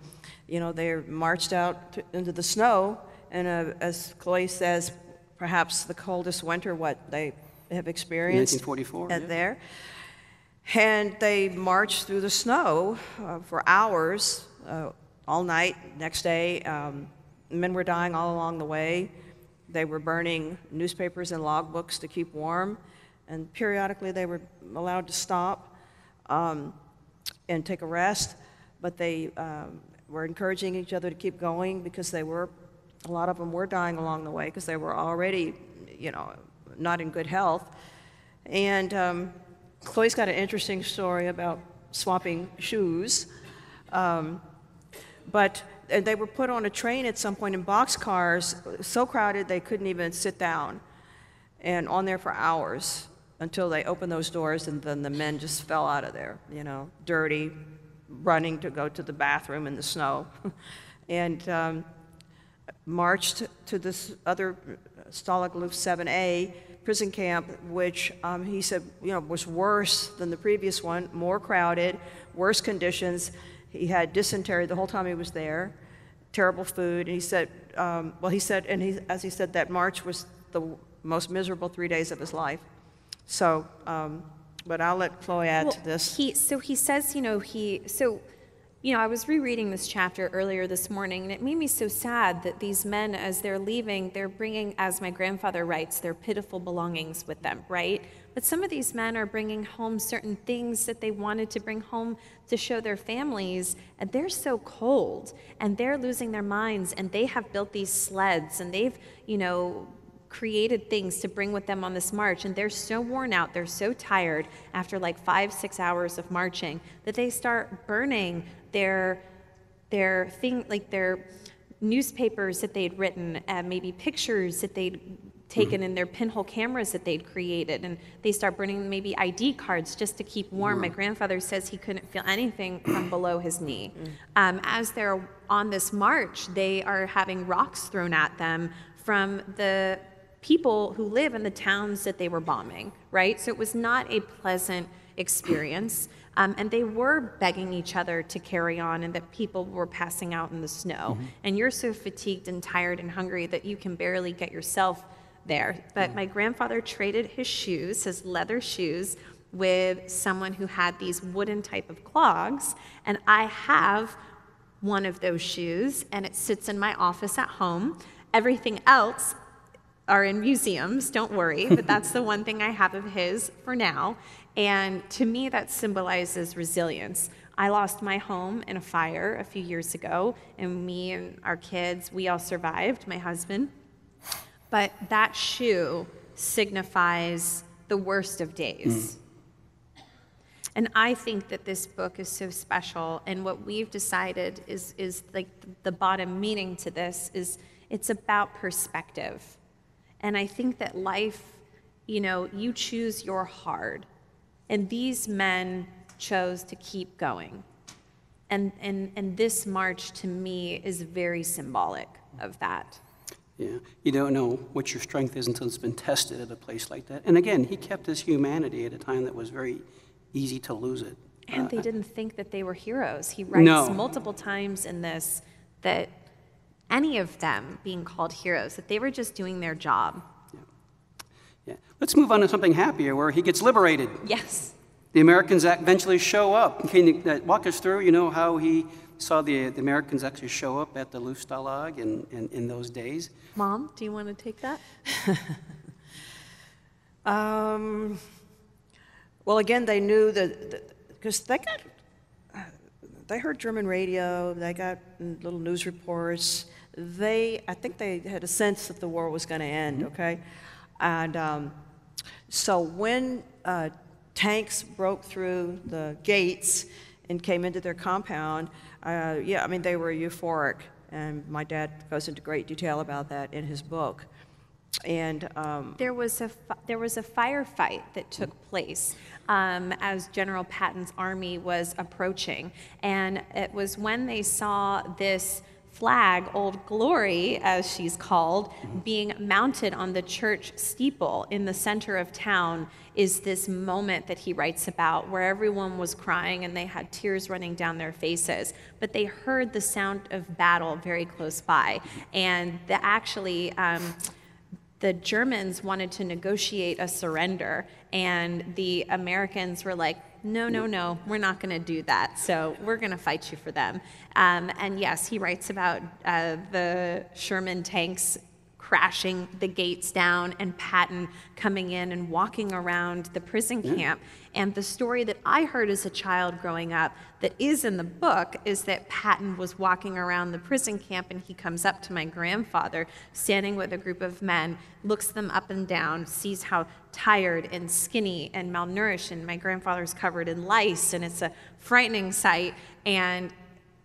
S3: they marched out into the snow. And as Chloe says, perhaps the coldest winter they have experienced
S2: 1944,
S3: there. And they marched through the snow for hours, all night. Next day, men were dying all along the way. They were burning newspapers and logbooks to keep warm, and periodically they were allowed to stop and take a rest, but they were encouraging each other to keep going because a lot of them were dying along the way because they were already, not in good health. And Chloe's got an interesting story about swapping shoes. But they were put on a train at some point in boxcars, so crowded they couldn't even sit down, and on there for hours until they opened those doors, and then the men just fell out of there, dirty, running to go to the bathroom in the snow. And marched to this other Stalag Luft 7A prison camp, which he said, was worse than the previous one, more crowded, worse conditions. He had dysentery the whole time he was there, terrible food. And he said, as he said, that march was the most miserable 3 days of his life. So, but I'll let Chloe add to this.
S4: He says, I was rereading this chapter earlier this morning, and it made me so sad that these men, as they're leaving, they're bringing, as my grandfather writes, their pitiful belongings with them, right? But some of these men are bringing home certain things that they wanted to bring home to show their families, and they're so cold, and they're losing their minds, and they have built these sleds, and they've, created things to bring with them on this march, and they're so worn out, they're so tired after like 5-6 hours of marching that they start burning their newspapers that they'd written, and maybe pictures that they'd taken in their pinhole cameras that they'd created, and they start burning maybe ID cards just to keep warm. My grandfather says he couldn't feel anything from below his knee. As they're on this march, they are having rocks thrown at them from the people who live in the towns that they were bombing, right? So it was not a pleasant experience. And they were begging each other to carry on, and that people were passing out in the snow. And you're so fatigued and tired and hungry that you can barely get yourself there. But my grandfather traded his shoes, his leather shoes, with someone who had these wooden type of clogs. And I have one of those shoes, and it sits in my office at home. Everything else are in museums, don't worry, but that's the one thing I have of his for now. And to me, that symbolizes resilience. I lost my home in a fire a few years ago, and me and our kids, we all survived, my husband. But that shoe signifies the worst of days. And I think that this book is so special, and what we've decided is like the bottom meaning to this is it's about perspective. And I think that life, you choose your hard. And these men chose to keep going. And this march, to me, is very symbolic of that.
S2: Yeah, you don't know what your strength is until it's been tested at a place like that. And again, he kept his humanity at a time that was very easy to lose it.
S4: And they didn't think that they were heroes. He writes multiple times in this that any of them being called heroes, that they were just doing their job.
S2: Yeah. Let's move on to something happier, where he gets liberated.
S4: Yes.
S2: The Americans eventually show up. Can you walk us through, how he saw the Americans actually show up at the Luftstalag in those days?
S4: Mom, do you want to take that?
S3: Well, again, they knew that, because they heard German radio, they got little news reports. I think they had a sense that the war was going to end, okay? And so when tanks broke through the gates and came into their compound, they were euphoric. And my dad goes into great detail about that in his book. And
S4: there was a firefight that took place as General Patton's army was approaching, and it was when they saw this flag, Old Glory, as she's called, being mounted on the church steeple in the center of town, is this moment that he writes about where everyone was crying and they had tears running down their faces, but they heard the sound of battle very close by. And the Germans wanted to negotiate a surrender, and the Americans were like, no, we're not going to do that. So we're going to fight you for them. And yes, he writes about the Sherman tanks crashing the gates down and Patton coming in and walking around the prison camp. And the story that I heard as a child growing up that is in the book is that Patton was walking around the prison camp and he comes up to my grandfather standing with a group of men, looks them up and down, sees how tired and skinny and malnourished, and my grandfather's covered in lice, and it's a frightening sight. And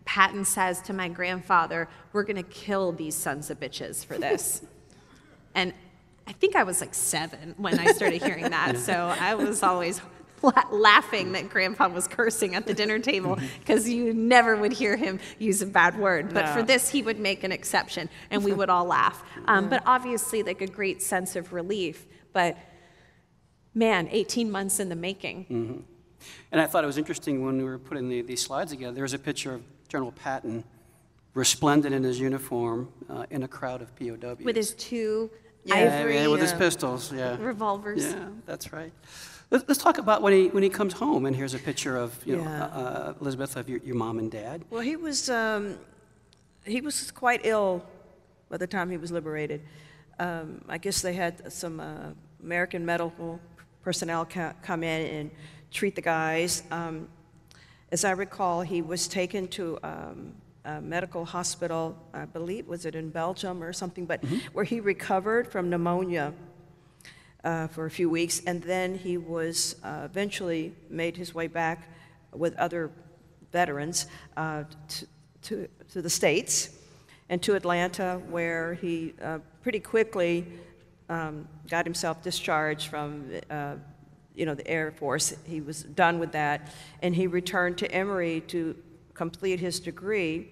S4: Patton says to my grandfather, "We're going to kill these sons of bitches for this." And I think I was like 7 when I started hearing that, so I was always laughing that Grandpa was cursing at the dinner table because you never would hear him use a bad word. But for this, he would make an exception, and we would all laugh. But obviously, like a great sense of relief. But man, 18 months in the making.
S2: And I thought it was interesting when we were putting these slides together, there was a picture of General Patton, resplendent in his uniform, in a crowd of POWs.
S4: With his 2
S2: ivory
S4: ivory
S2: with his pistols,
S4: revolvers.
S2: Yeah, that's right. Let's talk about when he comes home, and here's a picture of Elizabeth, of your mom and dad.
S5: Well, he was quite ill by the time he was liberated. I guess they had some American medical personnel come in and treat the guys. As I recall, he was taken to a medical hospital, I believe, was it in Belgium or something, but where he recovered from pneumonia for a few weeks, and then he was eventually made his way back with other veterans to the States and to Atlanta, where he pretty quickly got himself discharged from the Air Force. He was done with that, and he returned to Emory to complete his degree.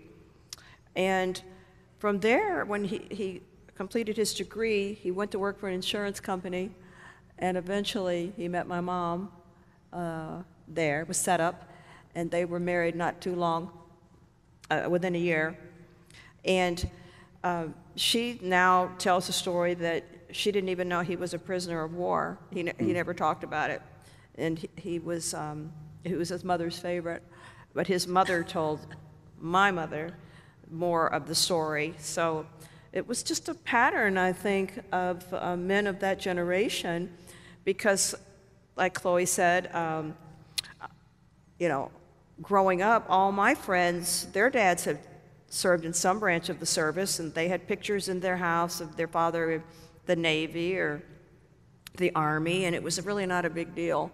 S5: And from there, when he completed his degree, he went to work for an insurance company, and eventually he met my mom there, was set up, and they were married not too long, within a year. And she now tells the story that she didn't even know he was a prisoner of war. He never talked about it, and he was his mother's favorite. But his mother told my mother more of the story. So it was just a pattern, I think, of men of that generation, because, like Chloe said, growing up, all my friends, their dads had served in some branch of the service, and they had pictures in their house of their father in the Navy or the Army, and it was really not a big deal.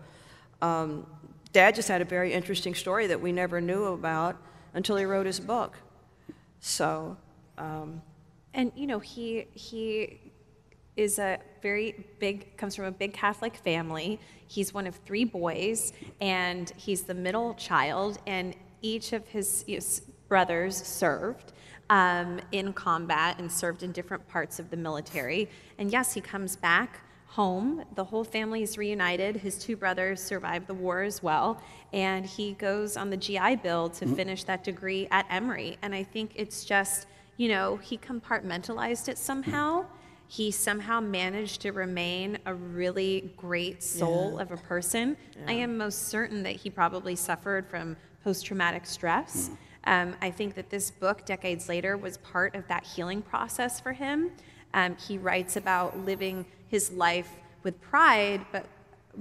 S5: Dad just had a very interesting story that we never knew about until he wrote his book. So,
S4: and he is comes from a big Catholic family. He's one of 3 boys, and he's the middle child, and each of his brothers served in combat and served in different parts of the military. And yes, he comes back home. The whole family is reunited. His 2 brothers survived the war as well, and he goes on the GI Bill to finish that degree at Emory. And I think it's just, he compartmentalized it somehow. He somehow managed to remain a really great soul of a person. I am most certain that he probably suffered from post-traumatic stress. I think that this book, decades later, was part of that healing process for him. He writes about living his life with pride, but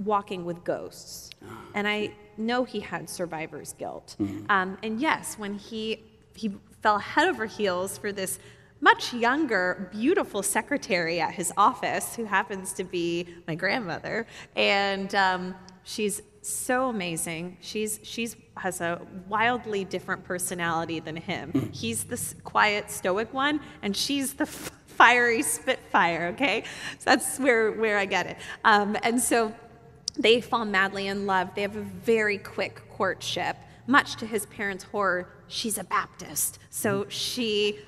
S4: walking with ghosts. And I know he had survivor's guilt. And yes, when he fell head over heels for this much younger, beautiful secretary at his office, who happens to be my grandmother, and she's so amazing. She has a wildly different personality than him. He's the quiet, stoic one, and she's the fiery spitfire, okay? So that's where I get it. And so they fall madly in love. They have a very quick courtship. Much to his parents' horror, she's a Baptist. So she,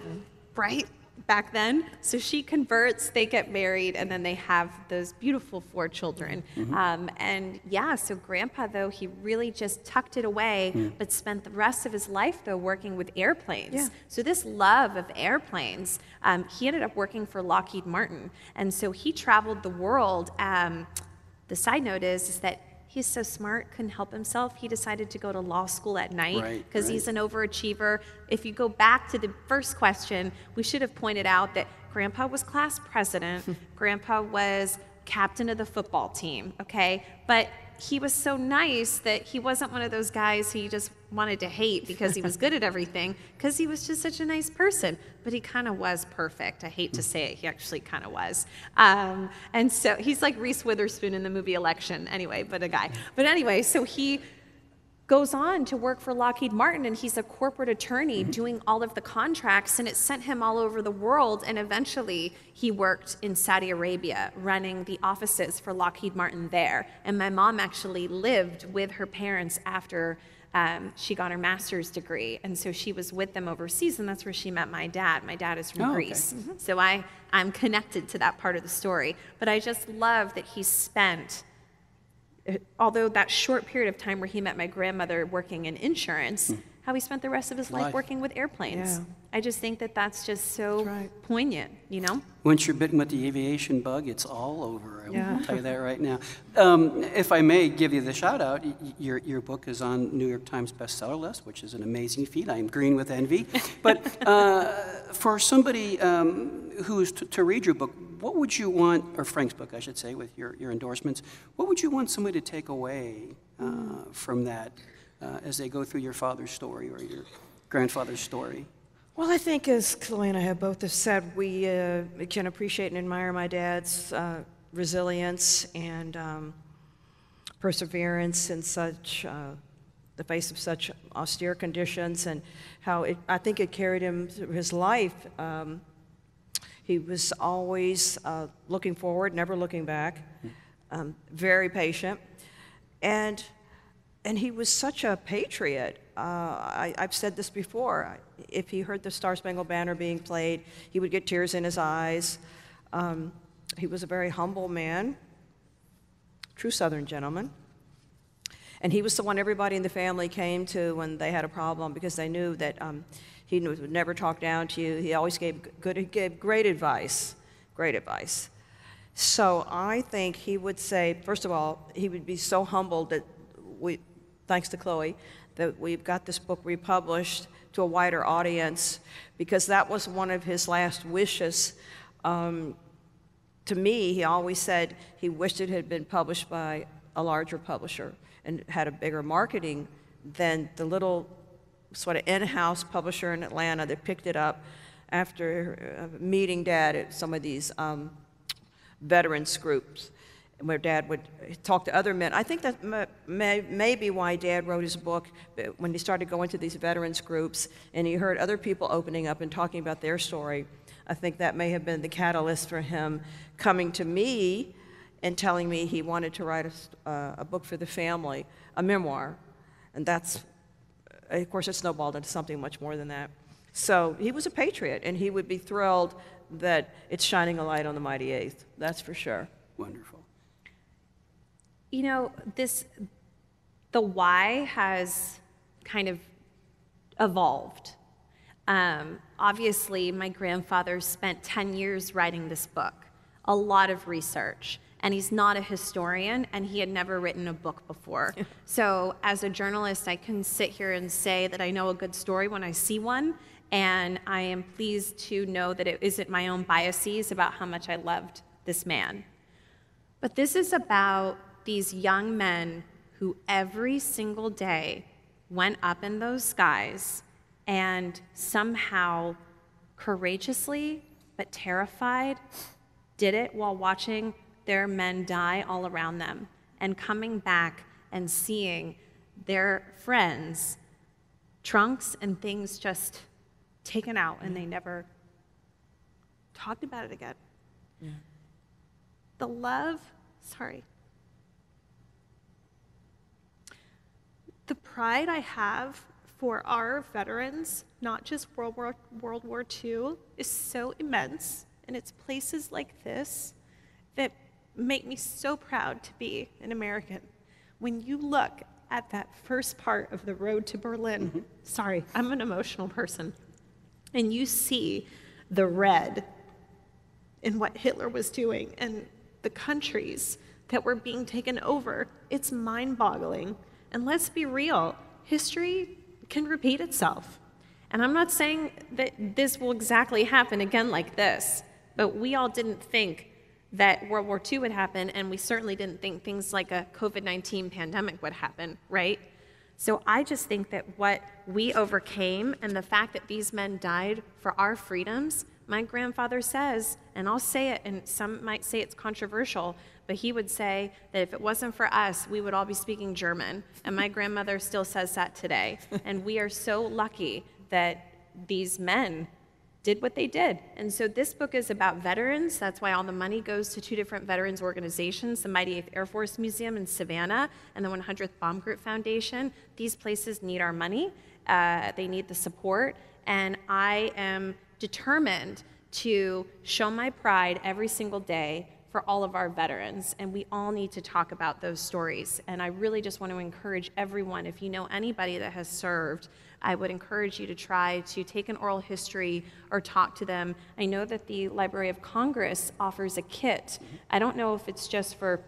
S4: right? back then. So she converts, they get married, and then they have those beautiful 4 children. And yeah, so Grandpa, though, he really just tucked it away, but spent the rest of his life, though, working with airplanes.
S5: Yeah.
S4: So this love of airplanes, he ended up working for Lockheed Martin. And so he traveled the world. The side note is that he's so smart, couldn't help himself. He decided to go to law school at night because he's an overachiever. If you go back to the first question, we should have pointed out that Grandpa was class president. Grandpa was captain of the football team, okay? But he was so nice that he wasn't one of those guys who you just wanted to hate because he was good at everything, because he was just such a nice person. But he kind of was perfect. I hate to say it. He actually kind of was. And so he's like Reese Witherspoon in the movie Election, anyway, but a guy. But anyway, so he goes on to work for Lockheed Martin, and he's a corporate attorney doing all of the contracts, and it sent him all over the world. And eventually he worked in Saudi Arabia running the offices for Lockheed Martin there. And my mom actually lived with her parents after she got her master's degree, and so she was with them overseas, and that's where she met my dad. My dad is from Greece, so I'm connected to that part of the story. But I just love that he spent, although that short period of time where he met my grandmother working in insurance, how he spent the rest of his life working with airplanes.
S5: Yeah.
S4: I just think that that's just so poignant, you know?
S2: Once you're bitten with the aviation bug, it's all over. I will tell you that right now. If I may give you the shout out, your book is on New York Times bestseller list, which is an amazing feat. I am green with envy. But for somebody who's to read your book, what would you want, or Frank's book, I should say, with your endorsements, what would you want somebody to take away from that as they go through your father's story or your grandfather's story?
S5: Well, I think, as Chloe and I have both have said, we can appreciate and admire my dad's resilience and perseverance in such the face of such austere conditions, and how I think it carried him through his life. He was always looking forward, never looking back, very patient, and he was such a patriot. I've said this before. If he heard the Star Spangled Banner being played, he would get tears in his eyes. He was a very humble man, true Southern gentleman. And he was the one everybody in the family came to when they had a problem, because they knew that he would never talk down to you. He always gave great advice, great advice. So I think he would say, first of all, he would be so humbled that thanks to Chloe, that we've got this book republished to a wider audience, because that was one of his last wishes. To me, he always said he wished it had been published by a larger publisher and had a bigger marketing than the little sort of in-house publisher in Atlanta that picked it up after meeting Dad at some of these veterans groups, where Dad would talk to other men. I think that may be why Dad wrote his book, when he started going to these veterans groups and he heard other people opening up and talking about their story. I think that may have been the catalyst for him coming to me and telling me he wanted to write a book for the family, a memoir. And that's, of course, it snowballed into something much more than that. So he was a patriot, and he would be thrilled that it's shining a light on the mighty eighth, that's for sure.
S2: Wonderful.
S4: You know, the why has kind of evolved. Obviously, my grandfather spent 10 years writing this book, a lot of research, and he's not a historian, and he had never written a book before. So as a journalist, I can sit here and say that I know a good story when I see one, and I am pleased to know that it isn't my own biases about how much I loved this man. But this is about these young men who every single day went up in those skies and somehow courageously but terrified did it while watching their men die all around them, and coming back and seeing their friends' trunks and things just taken out, and they never talked about it again. Yeah. The pride I have
S6: for our veterans, not just World War II, is so immense, and it's places like this that make me so proud to be an American. When you look at that first part of the road to Berlin, sorry, I'm an emotional person, and you see the red in what Hitler was doing and the countries that were being taken over, it's mind-boggling. And let's be real, history can repeat itself. And I'm not saying that this will exactly happen again like this, but we all didn't think that World War II would happen, and we certainly didn't think things like a COVID-19 pandemic would happen, right? So I just think that what we overcame and the fact that these men died for our freedoms, my grandfather says, and I'll say it, and some might say it's controversial, but he would say that if it wasn't for us, we would all be speaking German. And my grandmother still says that today. And we are so lucky that these men did what they did. And so this book is about veterans. That's why all the money goes to two different veterans organizations, the Mighty 8th Air Force Museum in Savannah and the 100th Bomb Group Foundation. These places need our money. They need the support. And I am determined to show my pride every single day for all of our veterans, and we all need to talk about those stories. And I really just want to encourage everyone, if you know anybody that has served, I would encourage you to try to take an oral history or talk to them. I know that the Library of Congress offers a kit. I don't know if it's just for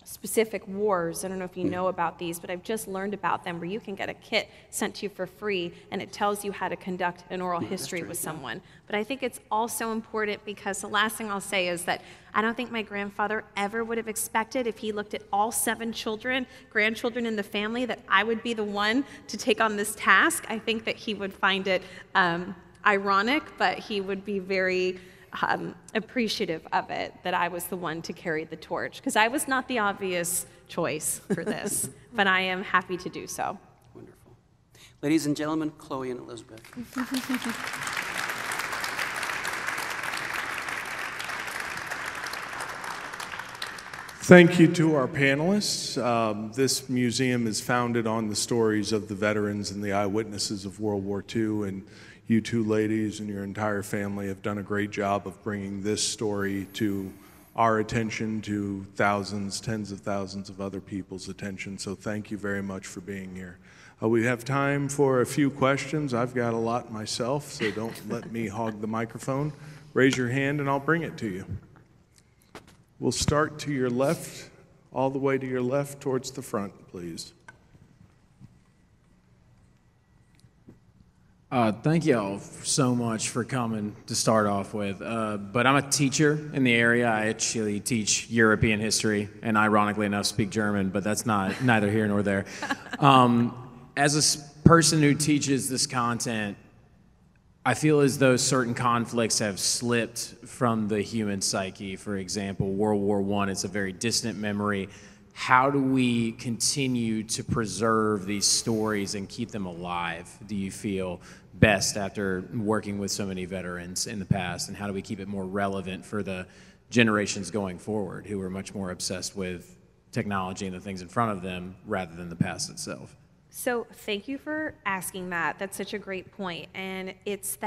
S6: specific wars. I don't know if you know about these, but I've just learned about them where you can get a kit sent to you for free, and it tells you how to conduct an oral history with someone. But I think it's also important because the last thing I'll say is that I don't think my grandfather ever would have expected, if he looked at all 7 grandchildren in the family, that I would be the one to take on this task. I think that he would find it ironic, but he would be very appreciative of it, that I was the one to carry the torch, because I was not the obvious choice for this, but I am happy to do so.
S2: Wonderful. Ladies and gentlemen, Chloe and Elizabeth.
S7: Thank you to our panelists. This museum is founded on the stories of the veterans and the eyewitnesses of World War II, and you two ladies and your entire family have done a great job of bringing this story to our attention, to thousands, tens of thousands of other people's attention. So thank you very much for being here. We have time for a few questions. I've got a lot myself, so don't let me hog the microphone. Raise your hand and I'll bring it to you. We'll start to your left, all the way to your left towards the front, please.
S8: Thank you all so much for coming to start off with. But I'm a teacher in the area. I actually teach European history and ironically enough speak German, but that's neither here nor there. As a person who teaches this content, I feel as though certain conflicts have slipped from the human psyche. For example, World War I, it's a very distant memory. How do we continue to preserve these stories and keep them alive, do you feel, best after working with so many veterans in the past? And how do we keep it more relevant for the generations going forward who are much more obsessed with technology and the things in front of them rather than the past itself?
S4: So thank you for asking that. That's such a great point. And it's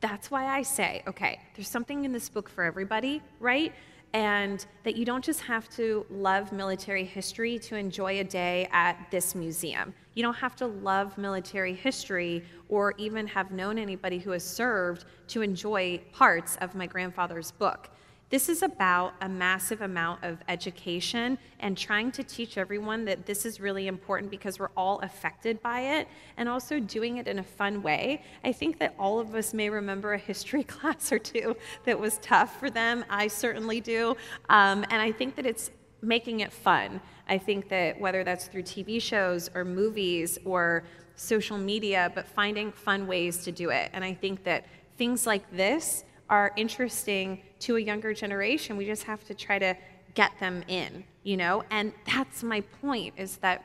S4: that's why I say, okay, there's something in this book for everybody, right? And that you don't just have to love military history to enjoy a day at this museum. You don't have to love military history or even have known anybody who has served to enjoy parts of my grandfather's book. This is about a massive amount of education and trying to teach everyone that this is really important because we're all affected by it, and also doing it in a fun way. I think that all of us may remember a history class or two that was tough for them. I certainly do. And I think that it's making it fun. I think that whether that's through TV shows or movies or social media, but finding fun ways to do it. And I think that things like this are interesting to a younger generation. We just have to try to get them in, you know? And that's my point, is that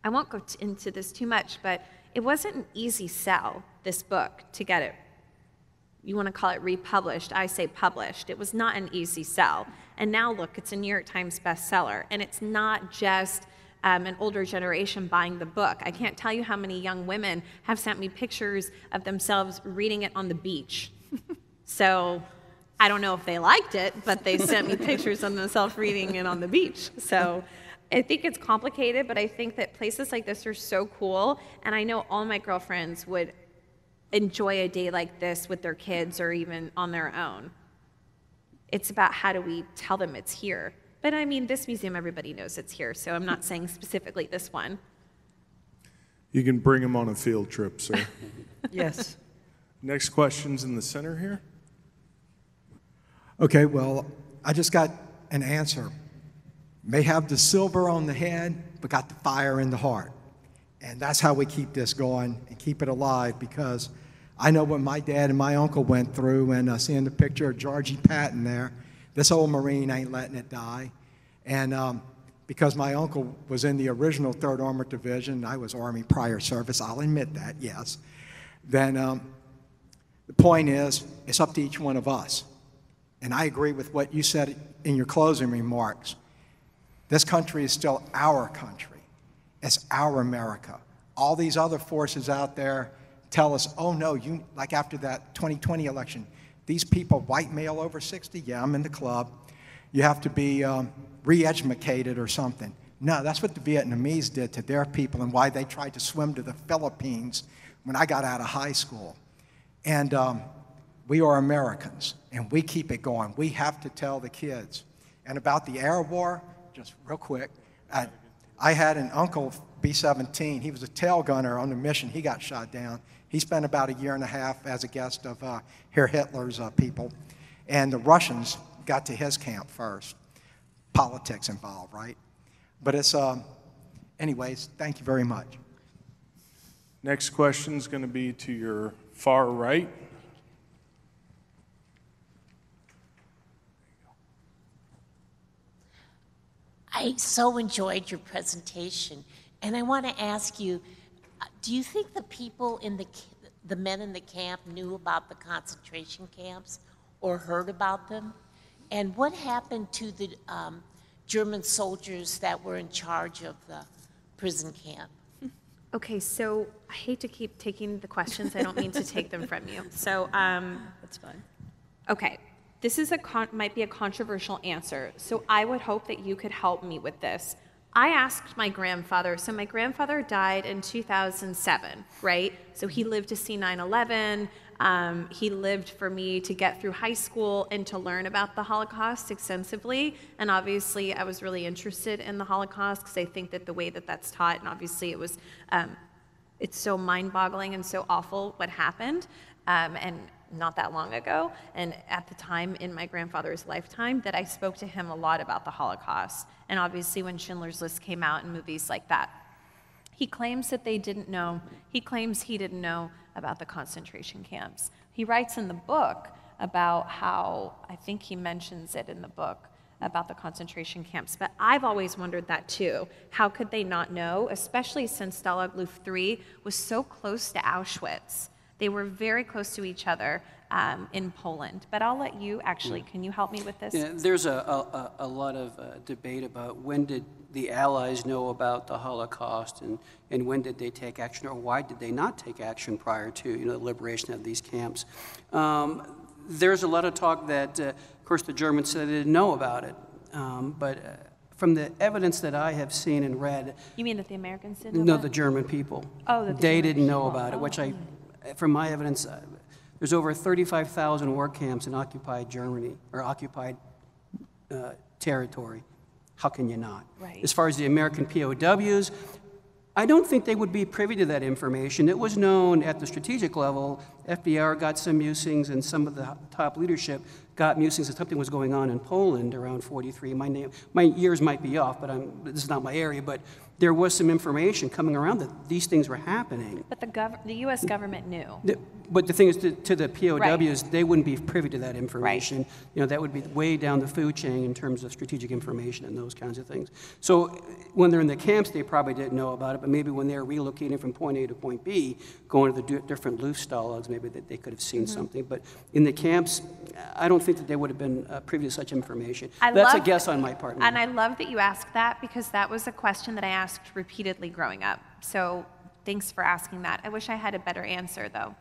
S4: I won't go into this too much, but it wasn't an easy sell, this book, to get it. You want to call it republished, I say published. It was not an easy sell. And now look, it's a New York Times bestseller. And it's not just an older generation buying the book. I can't tell you how many young women have sent me pictures of themselves reading it on the beach. So I don't know if they liked it, but they sent me pictures of themselves reading it on the beach. So I think it's complicated, but I think that places like this are so cool, and I know all my girlfriends would enjoy a day like this with their kids or even on their own. It's about how do we tell them it's here. But I mean, this museum, everybody knows it's here, so I'm not saying specifically this one.
S7: You can bring them on a field trip, sir.
S5: Yes.
S7: Next question's in the center here.
S9: Okay, well, I just got an answer. May have the silver on the head, but got the fire in the heart. And that's how we keep this going and keep it alive, because I know what my dad and my uncle went through, and seeing the picture of Georgie Patton there, this old Marine ain't letting it die. And because my uncle was in the original 3rd Armored Division, I was Army prior service, I'll admit that, yes. Then the point is, it's up to each one of us. And I agree with what you said in your closing remarks. This country is still our country. It's our America. All these other forces out there tell us, oh no, you, like after that 2020 election, these people, white male over 60, yeah, I'm in the club. You have to be re-educated or something. No, that's what the Vietnamese did to their people and why they tried to swim to the Philippines when I got out of high school. And we are Americans, and we keep it going. We have to tell the kids. And about the Arab War, just real quick, I had an uncle, B-17. He was a tail gunner on the mission. He got shot down. He spent about 1.5 years as a guest of Herr Hitler's people. And the Russians got to his camp first. Politics involved, right? But it's, anyways, thank you very much.
S7: Next question's going to be to your far right.
S10: I so enjoyed your presentation, and I want to ask you, do you think the people in the men in the camp knew about the concentration camps or heard about them? And what happened to the German soldiers that were in charge of the prison camp?
S4: Okay, so I hate to keep taking the questions. I don't mean to take them from you. So,
S5: That's fine.
S4: okay, this is might be a controversial answer. So I would hope that you could help me with this. I asked my grandfather. So my grandfather died in 2007, right? So he lived to see 9/11. He lived for me to get through high school and to learn about the Holocaust extensively. And obviously, I was really interested in the Holocaust because I think that the way that that's taught, and obviously it was, it's so mind-boggling and so awful what happened, and not that long ago, and at the time in my grandfather's lifetime, that I spoke to him a lot about the Holocaust. And obviously, when Schindler's List came out and movies like that, he claims that they didn't know. He claims he didn't know about the concentration camps. He writes in the book about how, I think he mentions it in the book, about the concentration camps. But I've always wondered that too. How could they not know, especially since Stalag Luft 3 was so close to Auschwitz? They were very close to each other in Poland. But I'll let you, actually, can you help me with this?
S2: Yeah, there's a lot of debate about when did the Allies know about the Holocaust and when did they take action, or why did they not take action prior to the liberation of these camps. There's a lot of talk that, of course, the Germans said they didn't know about it. But from the evidence that I have seen and read...
S4: You mean that the Americans didn't know
S2: No,
S4: about
S2: the
S4: it?
S2: German people.
S4: Oh, that the
S2: they
S4: German
S2: didn't know
S4: people.
S2: about it, which
S4: Oh.
S2: from my evidence, there's over 35,000 war camps in occupied Germany, or occupied territory. How can you not?
S4: Right.
S2: As far as the American POWs, I don't think they would be privy to that information. It was known at the strategic level. FDR got some musings, and some of the top leadership got musings that something was going on in Poland around 43. My years might be off, but this is not my area, but there was some information coming around that these things were happening.
S4: But the U.S. government knew.
S2: But the thing is, to the POWs,
S4: Right.
S2: they wouldn't be privy to that information. That would be way down the food chain in terms of strategic information and those kinds of things. So when they're in the camps, they probably didn't know about it, but maybe when they're relocating from point A to point B, going to the different Luftstalags, maybe that they could have seen something. But in the camps, I don't think that there would have been privy to such information. That's a guess on my part.
S4: And I love that you asked that, because that was a question that I asked repeatedly growing up. So thanks for asking that. I wish I had a better answer, though.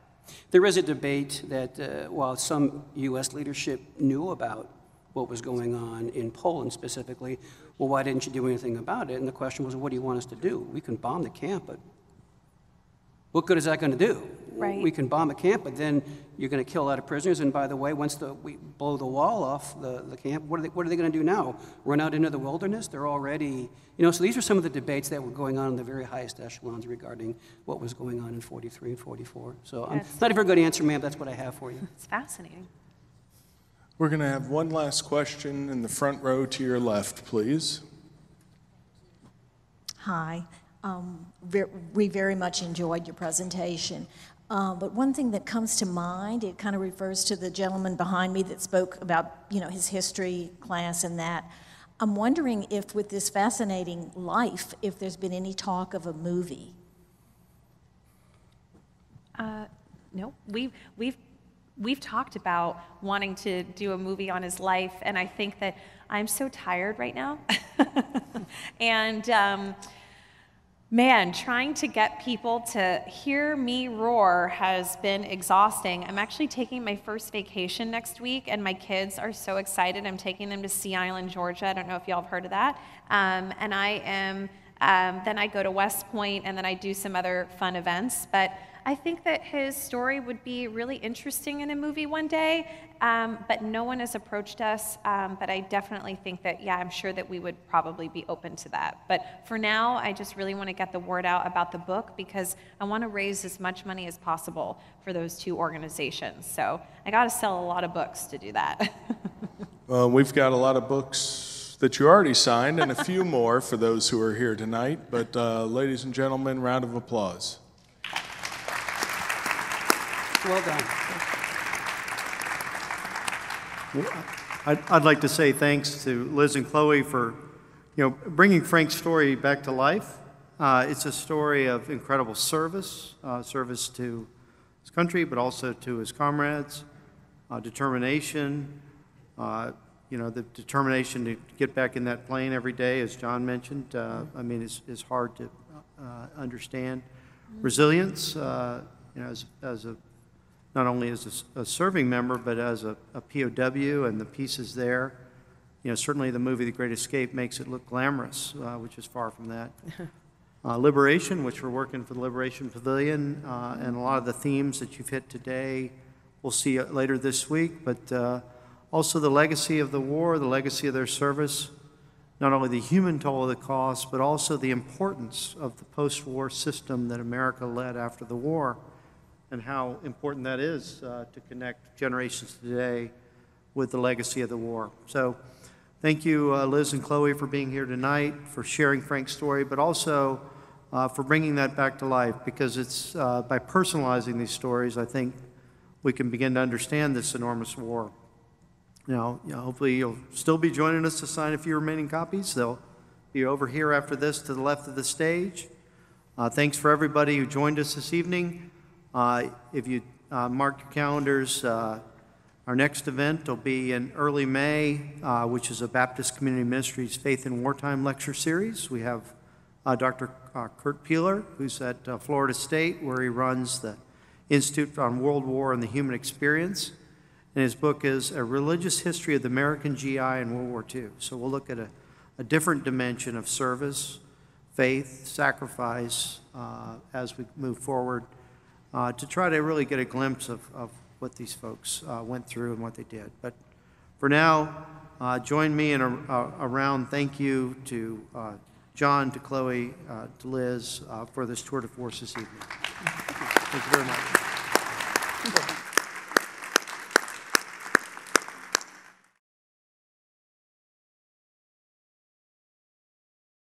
S2: There is a debate that while some U.S. leadership knew about what was going on in Poland specifically, well, why didn't you do anything about it? And the question was, what do you want us to do? We can bomb the camp, but what good is that going to do?
S4: Right.
S2: We can bomb a camp, but then you're going to kill a lot of prisoners. And by the way, once we blow the wall off the camp, what are they going to do now? Run out into the wilderness? They're already, so these are some of the debates that were going on in the very highest echelons regarding what was going on in 43 and 44. So I'm not a very good answer, ma'am. That's what I have for you.
S4: It's fascinating.
S7: We're going to have one last question in the front row to your left, please.
S11: Hi. We very much enjoyed your presentation. But one thing that comes to mind, it kind of refers to the gentleman behind me that spoke about, his history class and that. I'm wondering if with this fascinating life, if there's been any talk of a movie.
S4: No, we've talked about wanting to do a movie on his life, and I think that I'm so tired right now. And man, trying to get people to hear me roar has been exhausting. I'm actually taking my first vacation next week, and my kids are so excited. I'm taking them to Sea Island, Georgia. I don't know if y'all have heard of that. And I am, then I go to West Point, and then I do some other fun events. But I think that his story would be really interesting in a movie one day, but no one has approached us. But I definitely think that, I'm sure that we would probably be open to that. But for now, I just really want to get the word out about the book, because I want to raise as much money as possible for those two organizations. So I got to sell a lot of books to do that.
S7: We've got a lot of books that you already signed and a few more for those who are here tonight. But ladies and gentlemen, round of applause.
S2: Well done.
S1: I'd like to say thanks to Liz and Chloe for, bringing Frank's story back to life. It's a story of incredible service, service to his country, but also to his comrades, determination, the determination to get back in that plane every day, as John mentioned, is hard to understand. Resilience, as a not only as a serving member, but as a POW and the pieces there. Certainly the movie The Great Escape makes it look glamorous, which is far from that. Liberation, which we're working for the Liberation Pavilion, and a lot of the themes that you've hit today, we'll see later this week, but also the legacy of the war, the legacy of their service, not only the human toll of the cost, but also the importance of the post-war system that America led after the war, and how important that is to connect generations today with the legacy of the war. So thank you, Liz and Chloe, for being here tonight, for sharing Frank's story, but also for bringing that back to life, because it's by personalizing these stories, I think we can begin to understand this enormous war. Hopefully you'll still be joining us to sign a few remaining copies. They'll be over here after this to the left of the stage. Thanks for everybody who joined us this evening. If you mark your calendars, our next event will be in early May, which is a Baptist Community Ministries Faith in Wartime lecture series. We have Dr. Kurt Peeler, who's at Florida State, where he runs the Institute on World War and the Human Experience. And his book is A Religious History of the American GI in World War II. So we'll look at a different dimension of service, faith, sacrifice, as we move forward, to try to really get a glimpse of what these folks went through and what they did. But for now, join me in a round thank you to John, to Chloe, to Liz for this tour de force this evening. Thank you very much.